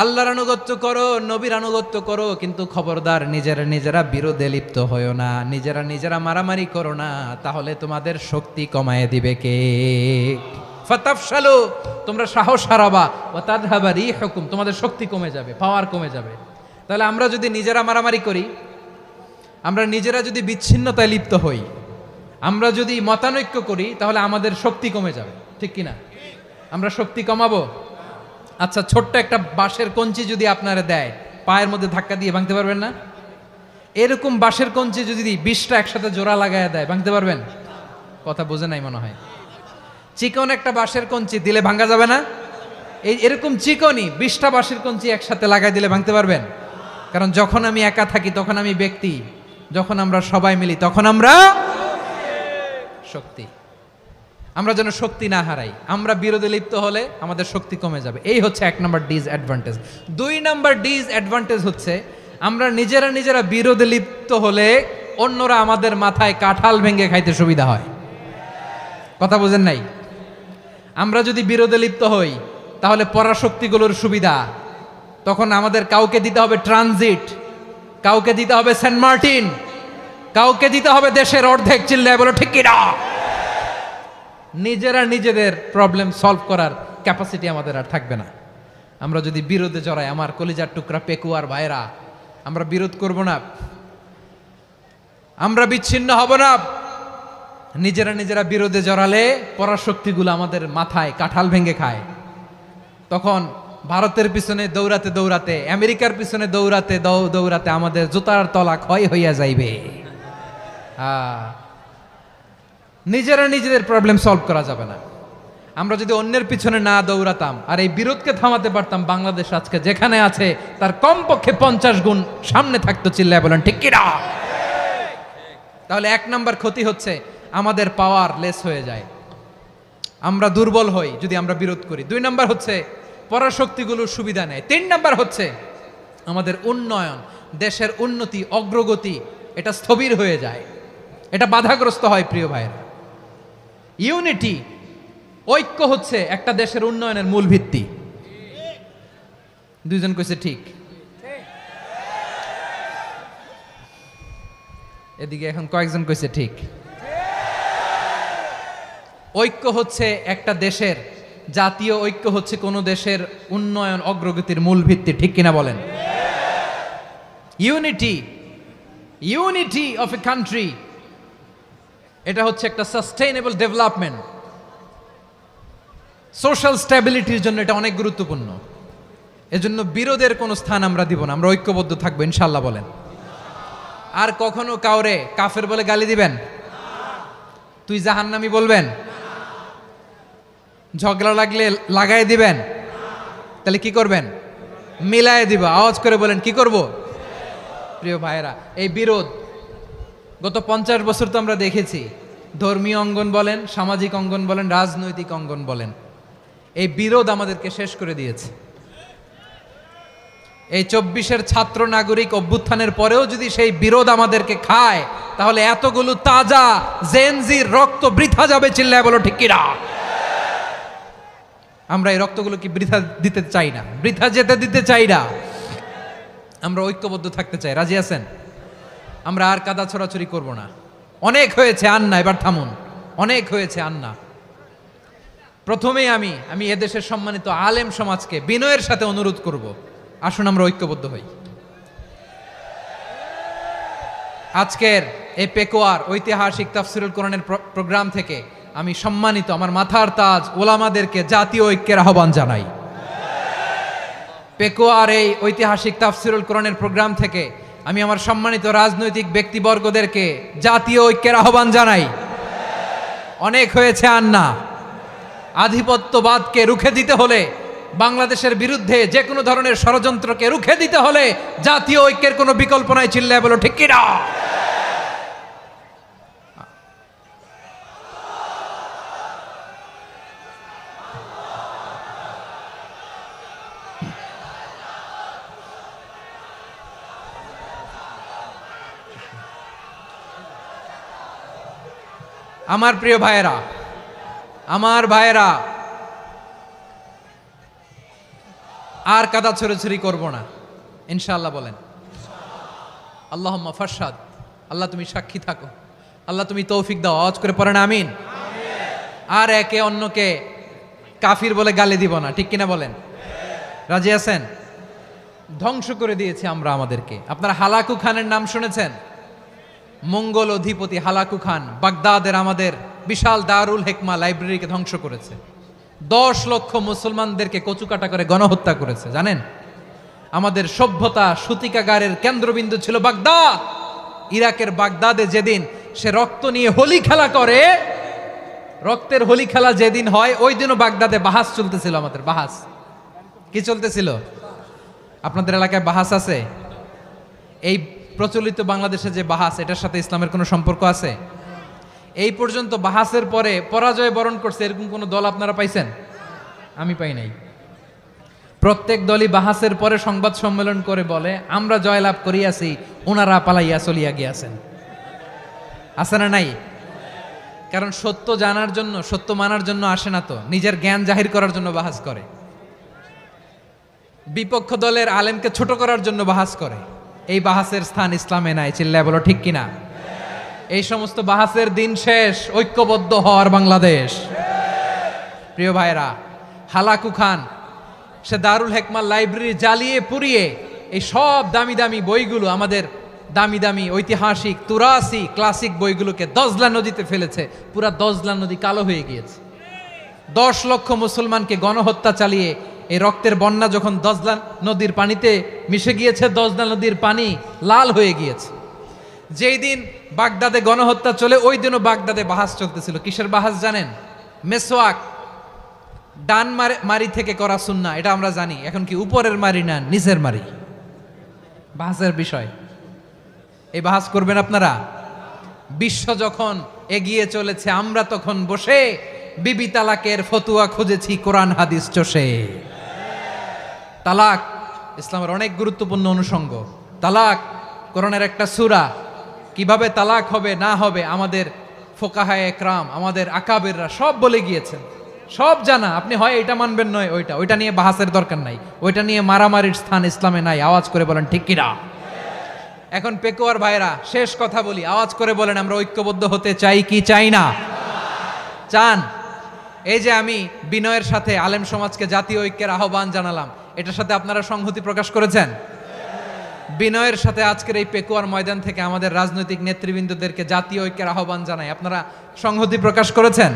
আল্লাহর আনুগত্য করো, নবীর আনুগত্য করো, কিন্তু খবরদার নিজেরা বিরোধে লিপ্ত হয়ো না, নিজেরা মারামারি করো না, তাহলে তোমাদের শক্তি কমায় দিবে কে? ফাতাফশালু, তোমরা সাহস হারাবা, ওয়া তাযহাবা রিহুকুম, তোমাদের শক্তি কমে যাবে, পাওয়ার কমে যাবে। তাহলে আমরা যদি নিজেরা মারামারি করি, আমরা নিজেরা যদি বিচ্ছিন্নতায় লিপ্ত হই, আমরা যদি মতানৈক্য করি, তাহলে আমাদের শক্তি কমে যাবে, ঠিক কিনা? আমরা শক্তি কমাবো। আচ্ছা, ছোট্ট একটা বাঁশের কঞ্চি যদি আপনারা দেয়, পায়ের মধ্যে ধাক্কা দিয়ে ভাঙতে পারবেন না? এরকম বাঁশের কঞ্চি যদি 20টা একসাথে জোড়া লাগায় দেয়, ভাঙতে পারবেন? কথা বোঝে নাই মনে হয়। চিকন একটা বাঁশের কঞ্চি দিলে ভাঙা যাবে না? এরকম চিকনই 20টা বাঁশের কঞ্চি একসাথে লাগাই দিলে ভাঙতে পারবেন? কারণ যখন আমি একা থাকি তখন আমি ব্যক্তি, যখন আমরা সবাই মিলি তখন আমরা শক্তি। আমরা যেন শক্তি না হারাই। আমরা বিরোধে লিপ্ত হলে আমাদের শক্তি কমে যাবে। এই হচ্ছে 1 নম্বর ডিসঅ্যাডভান্টেজ। 2 নম্বর ডিসঅ্যাডভান্টেজ হচ্ছে, আমরা নিজেরা বিরোধে লিপ্ত হলে অন্যরা আমাদের মাথায় কাঁঠাল ভেঙে খাইতে সুবিধা হয়। কথা বুঝেন নাই? আমরা যদি বিরোধে লিপ্ত হই তাহলে পরাশক্তিগুলোর সুবিধা, তখন আমাদের কাউকে দিতে হবে ট্রানজিট, কাউকে দিতে হবে সেন্ট মার্টিন, কাউকে দিতে হবে দেশের অর্ধেক। চিল্লায় বলো ঠিক কিনা? নিজেদের প্রবলেম সলভ করার ক্যাপাসিটি আমাদের আর থাকবে না। আমরা যদি বিরোধে জড়াই, আমার কলিজার টুকরা পেকুয়ার ভাইরা, আমরা বিরোধ করব না, আমরা বিচ্ছিন্ন হব না। নিজেরা বিরোধে জড়ালে পরাশক্তিগুলো আমাদের মাথায় কাঁঠাল ভেঙে খায়। তখন ভারতের পিছনে দৌড়াতে, আমেরিকার পিছনে দৌড়াতে আমাদের জুতার তলা ক্ষয় হইয়া যাইবে। নিজেদের প্রবলেম সলভ করা যাবে না। আমরা যদি অন্যের পিছনে না দৌড়াতাম আর এই বিরোধকে থামাতে পারতাম, বাংলাদেশ আজকে যেখানে আছে তার কমপক্ষে 50 গুণ সামনে থাকতো। চিল্লায় বলেন ঠিক কিনা? তাহলে 1 নম্বর ক্ষতি হচ্ছে, আমাদের পাওয়ার লেস হয়ে যায়, আমরা দুর্বল হই যদি আমরা বিরোধ করি। 2 নম্বর হচ্ছে, পরাশক্তিগুলোর সুবিধা নেয়। 3 নম্বর হচ্ছে, আমাদের উন্নয়ন, দেশের উন্নতি, অগ্রগতি, এটা স্থবির হয়ে যায়, এটা বাধাগ্রস্ত হয়। প্রিয় ভাইরা, ইউনিটি, ঐক্য হচ্ছে একটা দেশের উন্নয়নের মূল ভিত্তি। 2 জন কইছে ঠিক। এদিকে এখন কয়েকজন কইছে ঠিক। ঐক্য হচ্ছে একটা দেশের, জাতীয় ঐক্য হচ্ছে কোন দেশের উন্নয়ন, অগ্রগতির মূল ভিত্তি, ঠিক কিনা বলেন? ইউনিটি অফ এ কান্ট্রি, এটা হচ্ছে একটা সাস্টেইনেবল ডেভেলপমেন্ট, সোশ্যাল স্ট্যাবিলিটির জন্য এটা অনেক গুরুত্বপূর্ণ। এজন্য বিরোধের কোনো স্থান আমরা দিব না, আমরা ঐক্যবদ্ধ থাকবো ইনশাআল্লাহ বলেন। আর কখনো কাউরে কাফের বলে গালি দিবেন? তুই জাহান্নামী বলবেন? ঝগড়া লাগলে লাগাই দিবেন? তাহলে কি করবেন? মিলায় দিব। আওয়াজ করে বলেন, কি করব? প্রিয় ভাইয়েরা, এই বিরোধ গত 50 বছর তো আমরা দেখেছি। ধর্মীয় অঙ্গন বলেন, সামাজিক অঙ্গন বলেন, রাজনৈতিক অঙ্গন বলেন, এই বিরোধ আমাদেরকে শেষ করে দিয়েছে। এই 24-এর ছাত্র নাগরিক অভ্যুত্থানের পরেও যদি সেই বিরোধ আমাদেরকে খায়, তাহলে এতগুলো তাজা জেনজির রক্ত বৃথা যাবে। চিল্লায় বলো ঠিক কিনা? আমরা এই রক্তগুলো কি বৃথা দিতে চাই না, বৃথা যেতে দিতে চাই না। আমরা ঐক্যবদ্ধ থাকতে চাই। রাজি আছেন? আমরা আর কাদা ছড়াছড়ি করব না। অনেক হয়েছে আন্না, এবার থামুন। অনেক হয়েছে আন্না। প্রথমেই আমি এদেশের সম্মানিত আলেম সমাজকে বিনয়ের সাথে অনুরোধ করব, আসুন আমরা ঐক্যবদ্ধ হই। আজকের এই পেকুয়ার ঐতিহাসিক তাফসিরুল কোরআনের প্রোগ্রাম থেকে আমি সম্মানিত আমার মাথার তাজ ওলামাদেরকে জাতীয় ঐক্যের আহ্বান জানাই। পেকুয়ার এই ঐতিহাসিক তাফসিরুল কোরআনের প্রোগ্রাম থেকে আমি আমার সম্মানিত রাজনৈতিক ব্যক্তিবর্গদেরকে জাতীয় ঐক্যের আহ্বান জানাই। অনেক হয়েছে আর না। আধিপত্যবাদকে রুখে দিতে হলে, বাংলাদেশের বিরুদ্ধে যে কোনো ধরনের ষড়যন্ত্রকে রুখে দিতে হলে জাতীয় ঐক্যের কোনো বিকল্প নাই। চিল্লায় বলো ঠিক কিনা? আমার প্রিয় ভাইয়েরা, আমার ভাইয়েরা, আর কাদা ছড়াছড়ি করব না ইনশাআল্লাহ। বলেন আল্লাহুম্মা ফারশাদ। আল্লাহ তুমি সাক্ষী থাকো, আল্লাহ তুমি তৌফিক দাও। আওয়াজ করে পড়েন আমিন। আর একে অন্যকে কাফির বলে গালি দিব না, ঠিক কিনা বলেন? রাজি আছেন? ধ্বংস করে দিয়েছি আমরা আমাদেরকে। আপনারা হালাকু খানের নাম শুনেছেন? মঙ্গল অধিপতি হালাকু খান বাগদাদের আমাদের বিশাল দারুল হেকমা লাইব্রেরিকে ধ্বংস করেছে। 10 লক্ষ মুসলমানদেরকে কচুকাটা করে গণহত্যা করেছে। জানেন, আমাদের সভ্যতা সূতিকাগারের কেন্দ্রবিন্দু ছিল বাগদাদ। ইরাকের বাগদাদে যেদিন সে রক্ত নিয়ে হোলি খেলা করে, রক্তের হোলি খেলা যেদিন হয়, ওই দিনও বাগদাদে বাহাস চলতেছিল। আমাদের বাহাস কি চলতেছিল? আপনাদের এলাকায় বাহাস আছে? এই প্রচলিত বাংলাদেশে যে বাহাস, এটার সাথে ইসলামের কোনো সম্পর্ক আছে? এই পর্যন্ত বাহাসের পরে পরাজয় বরণ করছে এরকম কোন দল আপনারা পাইছেন? আমি পাই নাই। প্রত্যেক দলই বাহাসের পরে সংবাদ সম্মেলন করে বলে আমরা জয়লাভ করিয়াছি, ওনারা পালাইয়া চলিয়া গিয়াছেন। আছে না নাই? কারণ সত্য জানার জন্য, সত্য মানার জন্য আসে না তো, নিজের জ্ঞান জাহির করার জন্য বাহাস করে। বিপক্ষ দলের আলেমকে ছোট করার জন্য বাহাস করে। এই বাহাসের স্থান ইসলামে নাই। চিল্লায় বলো ঠিক কিনা? এই সমস্ত বাহাসের দিন শেষ। ঐক্যবদ্ধ হওয়ার বাংলাদেশ। প্রিয় ভাইরা, হালাকু খান সে দারুল হেকমা লাইব্রেরি জ্বালিয়ে পুড়িয়ে এই সব দামি দামি বইগুলো, আমাদের দামি দামি ঐতিহাসিক তুরাসি ক্লাসিক বইগুলোকে দজলা নদীতে ফেলেছে। পুরা দজলা নদী কালো হয়ে গিয়েছে। 10 লক্ষ মুসলমানকে গণহত্যা চালিয়ে এই রক্তের বন্যা যখন দজলা নদীর পানিতে মিশে গিয়েছে, দজলা নদীর পানি লাল হয়ে গিয়েছে। যেই দিন বাগদাদে গণহত্যা চলে, ওই দিনও বাগদাদে বাহাস চলতেছিল। কিসের বাহাস জানেন? মেসওয়াক, ডান মারি থেকে করা সুন্নাহ, এটা আমরা জানি। এখন কি উপরের মারি না নিচের মারি? বাহাসের বিষয়। এই বাহাস করবেন আপনারা? বিশ্ব যখন এগিয়ে চলেছে, আমরা তখন বসে বিবি তালাকের ফতুয়া খুঁজেছি কোরআন হাদিস চষে। তালাক ইসলামের অনেক গুরুত্বপূর্ণ অনুষঙ্গ। তালাক কোরআনের একটা সূরা। কিভাবে তালাক হবে না হবে আমাদের ফোকাহায়ে একরাম, আমাদের আকাবেররা সব বলে গিয়েছেন, সব জানা। আপনি হয় এটা মানবেন নয় ওইটা নিয়ে বাহাসের দরকার নাই। ওইটা নিয়ে মারামারির স্থান ইসলামে নাই। আওয়াজ করে বলেন ঠিক কিনা? এখন পেকুয়ার ভাইরা, শেষ কথা বলি, আওয়াজ করে বলেন আমরা ঐক্যবদ্ধ হতে চাই কি চাই না? চান? এই যে আমি বিনয়ের সাথে আলেম সমাজকে জাতীয় ঐক্যের আহ্বান জানালাম, এটার সাথে আপনারা সংহতি প্রকাশ করেছেন? বিনয়ের সাথে আজকের এই পেকুয়ার ময়দান থেকে আমাদের রাজনৈতিক নেতৃবৃন্দদেরকে জাতীয় ঐক্যের আহ্বান জানাই, আপনারা সংহতি প্রকাশ করেছেন?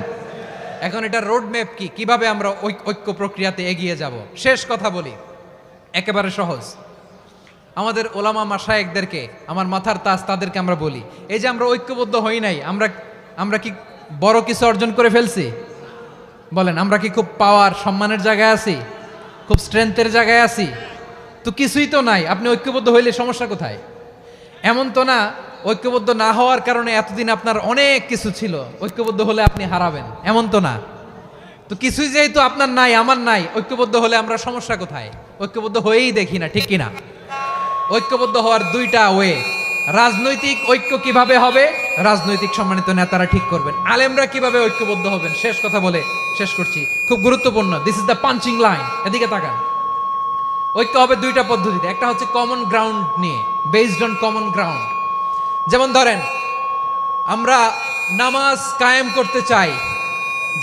এখন এটা রোড ম্যাপ কি, কিভাবে আমরা ঐক্য প্রক্রিয়াতে এগিয়ে যাব? শেষ কথা বলি, একেবারে সহজ। আমাদের ওলামা মাশায়েখদেরকে, আমার মাথার তাজ তাদেরকে আমরা বলি, এই যে আমরা ঐক্যবদ্ধ হই নাই, আমরা কি বড় কিছু অর্জন করে ফেলছি? বলেন, আমরা কি খুব পাওয়ার সম্মানের জায়গায় আছি? খুব স্ট্রেংথের জায়গায় আছি? তো কিছুই তো নাই। আপনি ঐক্যবদ্ধ হইলে সমস্যা কোথায়? এমন তো না ঐক্যবদ্ধ না হওয়ার কারণে এতদিন আপনার অনেক কিছু ছিল, ঐক্যবদ্ধ হলে আপনি হারাবেন, এমন তো না। তো কিছুই যেহেতু আপনার নাই, আমার নাই, ঐক্যবদ্ধ হলে আমরা সমস্যা কোথায়? ঐক্যবদ্ধ হয়েই দেখি না, ঠিক কিনা? ঐক্যবদ্ধ হওয়ার দুইটা ওয়ে। রাজনৈতিক ঐক্য কিভাবে হবে? রাজনৈতিক সম্মানিত নেতারা ঠিক করবেন। আলেমরা কিভাবে ঐক্যবদ্ধ হবেন? শেষ কথা বলে শেষ করছি, খুব গুরুত্বপূর্ণ। This is the punching line. এদিকে তাকান। ঐক্য হবে দুইটা পদ্ধতিতে। একটা হচ্ছে কমন গ্রাউন্ড নিয়ে, বেসড অন কমন গ্রাউন্ড। যেমন ধরেন, আমরা নামাজ কায়েম করতে চাই,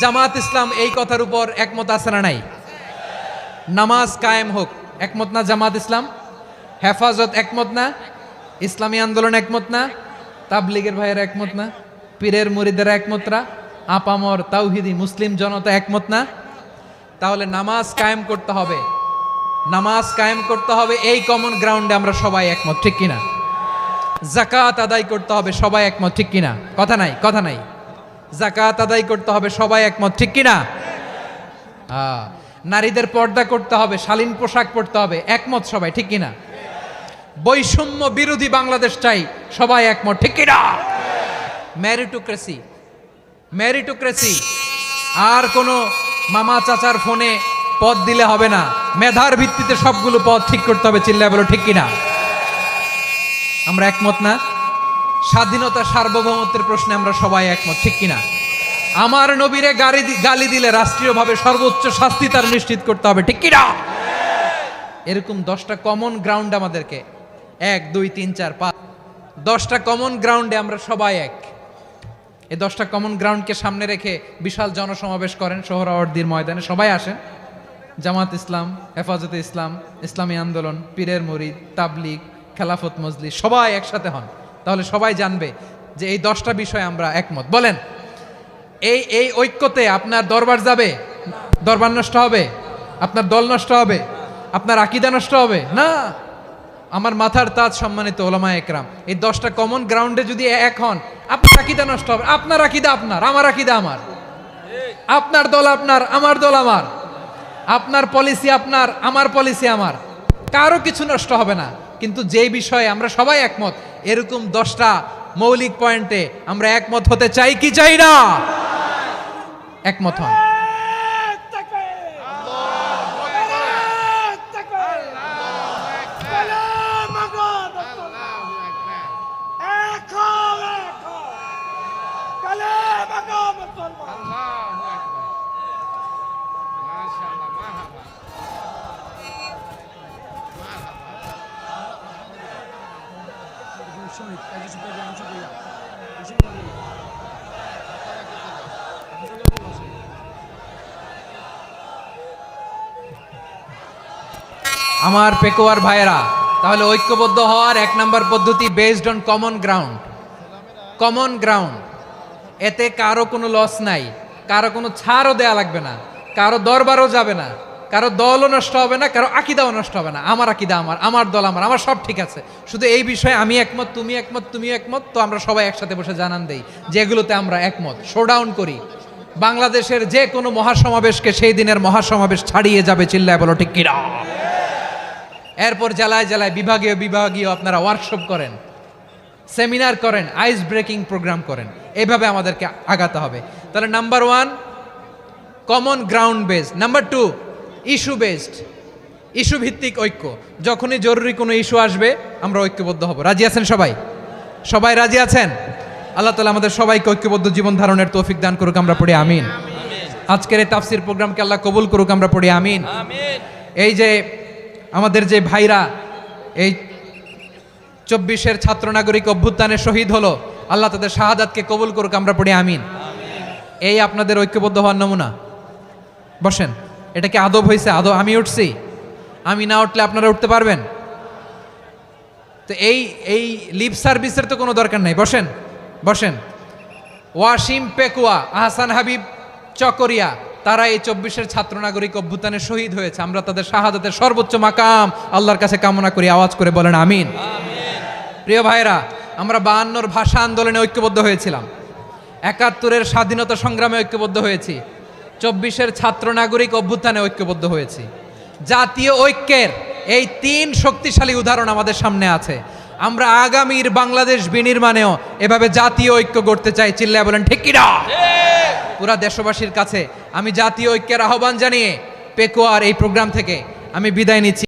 জামাত ইসলাম এই কথার উপর একমত আছে না নাই? নামাজ কায়েম হোক, একমত না জামাত ইসলাম? হেফাজত একমত না? ইসলামী আন্দোলন একমত না? তাবলিগের ভাইয়েরা একমত না? পীরের মুরিদেরা একমত না? আপামর তাওহিদি মুসলিম জনতা একমত না? তাহলে নামাজ কায়েম করতে হবে, নামাজ কায়েম করতে হবে এই কমন গ্রাউন্ডে আমরা সবাই একমত, ঠিক কিনা? যাকাত আদায় করতে হবে, সবাই একমত, ঠিক কিনা? কথা নাই, কথা নাই। যাকাত আদায় করতে হবে, সবাই একমত, ঠিক কিনা? নারীদের পর্দা করতে হবে, শালীন পোশাক পরতে হবে, একমত সবাই, ঠিক কিনা? বৈষম্য বিরোধী বাংলাদেশ চাই, সবাই একমত, ঠিক কিনা? মেরিটোক্রেসি, মেরিটোক্রেসি, আর কোনো মামা চাচার ফোনে পদ দিলে হবে না, মেধার ভিত্তিতে সবগুলো পদ ঠিক করতে হবে, চিল্লায় বলো ঠিক কিনা? আমরা একমত না? স্বাধীনতা সার্বভৌমত্বের প্রশ্নে আমরা সবাই একমত, ঠিক কিনা? আমার নবীরে গালি দিলে রাষ্ট্রীয়ভাবে সর্বোচ্চ শাস্তি তার নিশ্চিত করতে হবে, ঠিক কিনা? এরকম 10টা কমন গ্রাউন্ড আমাদেরকে, 1 2 3 4 5, 10টা কমন গ্রাউন্ডে আমরা সবাই এক। এই 10টা কমন গ্রাউন্ডকে সামনে রেখে বিশাল জনসমাবেশ করেন সোহরাওয়ার্দীর ময়দানে, সবাই আসেন। জামাত ইসলাম, হেফাজতে ইসলাম, ইসলামী আন্দোলন, পীরের মুরিদ, তাবলিগ, খেলাফত মজলিস, সবাই একসাথে হন, তাহলে সবাই জানবে যে এই 10টা বিষয়ে আমরা একমত। বলেন, এই ঐক্যতে আপনার দরবার যাবে? দরবার নষ্ট হবে? আপনার দল নষ্ট হবে? আপনার আকীদা নষ্ট হবে না? আমার মাথার তাজ সম্মানিত ওলামায়ে একরাম, এই 10টা কমন গ্রাউন্ডে যদি এক হন, আপনার আকীদা নষ্ট হবে? আপনার আকীদা আপনার, আমার আকীদা আমার, আপনার দল আপনার, আমার দল আমার, আপনার পলিসি আপনার, আমার পলিসি আমার, কারো কিছু নষ্ট হবে না। কিন্তু যে বিষয়ে আমরা সবাই একমত, এরকম 10টা মৌলিক পয়েন্টে আমরা একমত হতে চাই কি চাই না? একমত হন। আমার পেকোয়ার ভাইয়েরা, তাহলে ঐক্যবদ্ধ হওয়ার 1 নম্বর পদ্ধতি based on common ground. Common ground, এতে কারো কোনো লস নাই, কারো কোনো ছাড়ও দেয়া লাগবে না, কারো দরবারও যাবে না, কারো দলও নষ্ট হবে না, কারো আকীদাও নষ্ট হবে না। আমার আকীদা আমার, আমার দল আমার, আমার সব ঠিক আছে, শুধু এই বিষয়ে আমি একমত, তুমি একমত, তুমিও একমত, তো আমরা সবাই একসাথে বসে জানান দেই যে এগুলোতে আমরা একমত, শোডাউন করি। বাংলাদেশের যে কোনো মহাসমাবেশকে সেই দিনের মহাসমাবেশ ছাড়িয়ে যাবে, চিল্লায় বলো ঠিক কিনা? এরপর জেলায় জেলায় বিভাগীয় বিভাগীয় আপনারা ওয়ার্কশপ করেন, সেমিনার করেন, আইস ব্রেকিং প্রোগ্রাম করেন, এইভাবে আমাদেরকে আগাতে হবে। তাহলে number 1 common ground based, number 2 issue based, issue ভিত্তিক ঐক্য। যখনই জরুরি কোনো ইস্যু আসবে আমরা ঐক্যবদ্ধ হব। রাজি আছেন সবাই? সবাই রাজি আছেন? আল্লাহ তাআলা আমাদের সবাইকে ঐক্যবদ্ধ জীবন ধারণের তৌফিক দান করুক, আমরা পড়ি আমিন। আজকের এই তাফসীর প্রোগ্রামকে আল্লাহ কবুল করুক, আমরা পড়ি আমিন। এই যে আমাদের যে ভাইরা এই 24-এর ছাত্র নাগরিক অভ্যুত্থানে শহীদ হলো, আল্লাহ তাদের শাহাদাতকে কবুল করুক, আমরা পড়ি আমিন। এই আপনাদের ঐক্যবদ্ধ হওয়ার নমুনা। বসেন, এটা কি আদব হয়েছে? আদব? আমি উঠছি, আমি না উঠলে আপনারা উঠতে পারবেন? তো এই লিপ সার্ভিসের তো কোনো দরকার নাই। বসেন, বসেন। ওয়াসিম পেকুয়া, আহসান হাবিব চকরিয়া, তারা এই 24-এর ছাত্র নাগরিক অভ্যুত্থানে শহীদ হয়েছে। আমরা তাদের শাহাদাতের সর্বোচ্চ মাকাম আল্লাহর কাছে কামনা করি, আওয়াজ করে বলেন আমিন। প্রিয় ভাইরা, আমরা 52-র ভাষা আন্দোলনে ঐক্যবদ্ধ হয়েছিলাম, 71-এর স্বাধীনতা সংগ্রামে ঐক্যবদ্ধ হয়েছি, 24-এর ছাত্র নাগরিক অভ্যুত্থানে ঐক্যবদ্ধ হয়েছি। জাতীয় ঐক্যের এই 3 শক্তিশালী উদাহরণ আমাদের সামনে আছে। আমরা আগামীর বাংলাদেশ বিনির্মাণেও এভাবে জাতীয় ঐক্য গড়তে চাই, চিল্লায় বলেন ঠিক কিনা? পুরা দেশবাসীর কাছে আমি জাতীয় ঐক্যের আহ্বান জানিয়ে পেকুয়ার এই প্রোগ্রাম থেকে আমি বিদায় নিচ্ছি।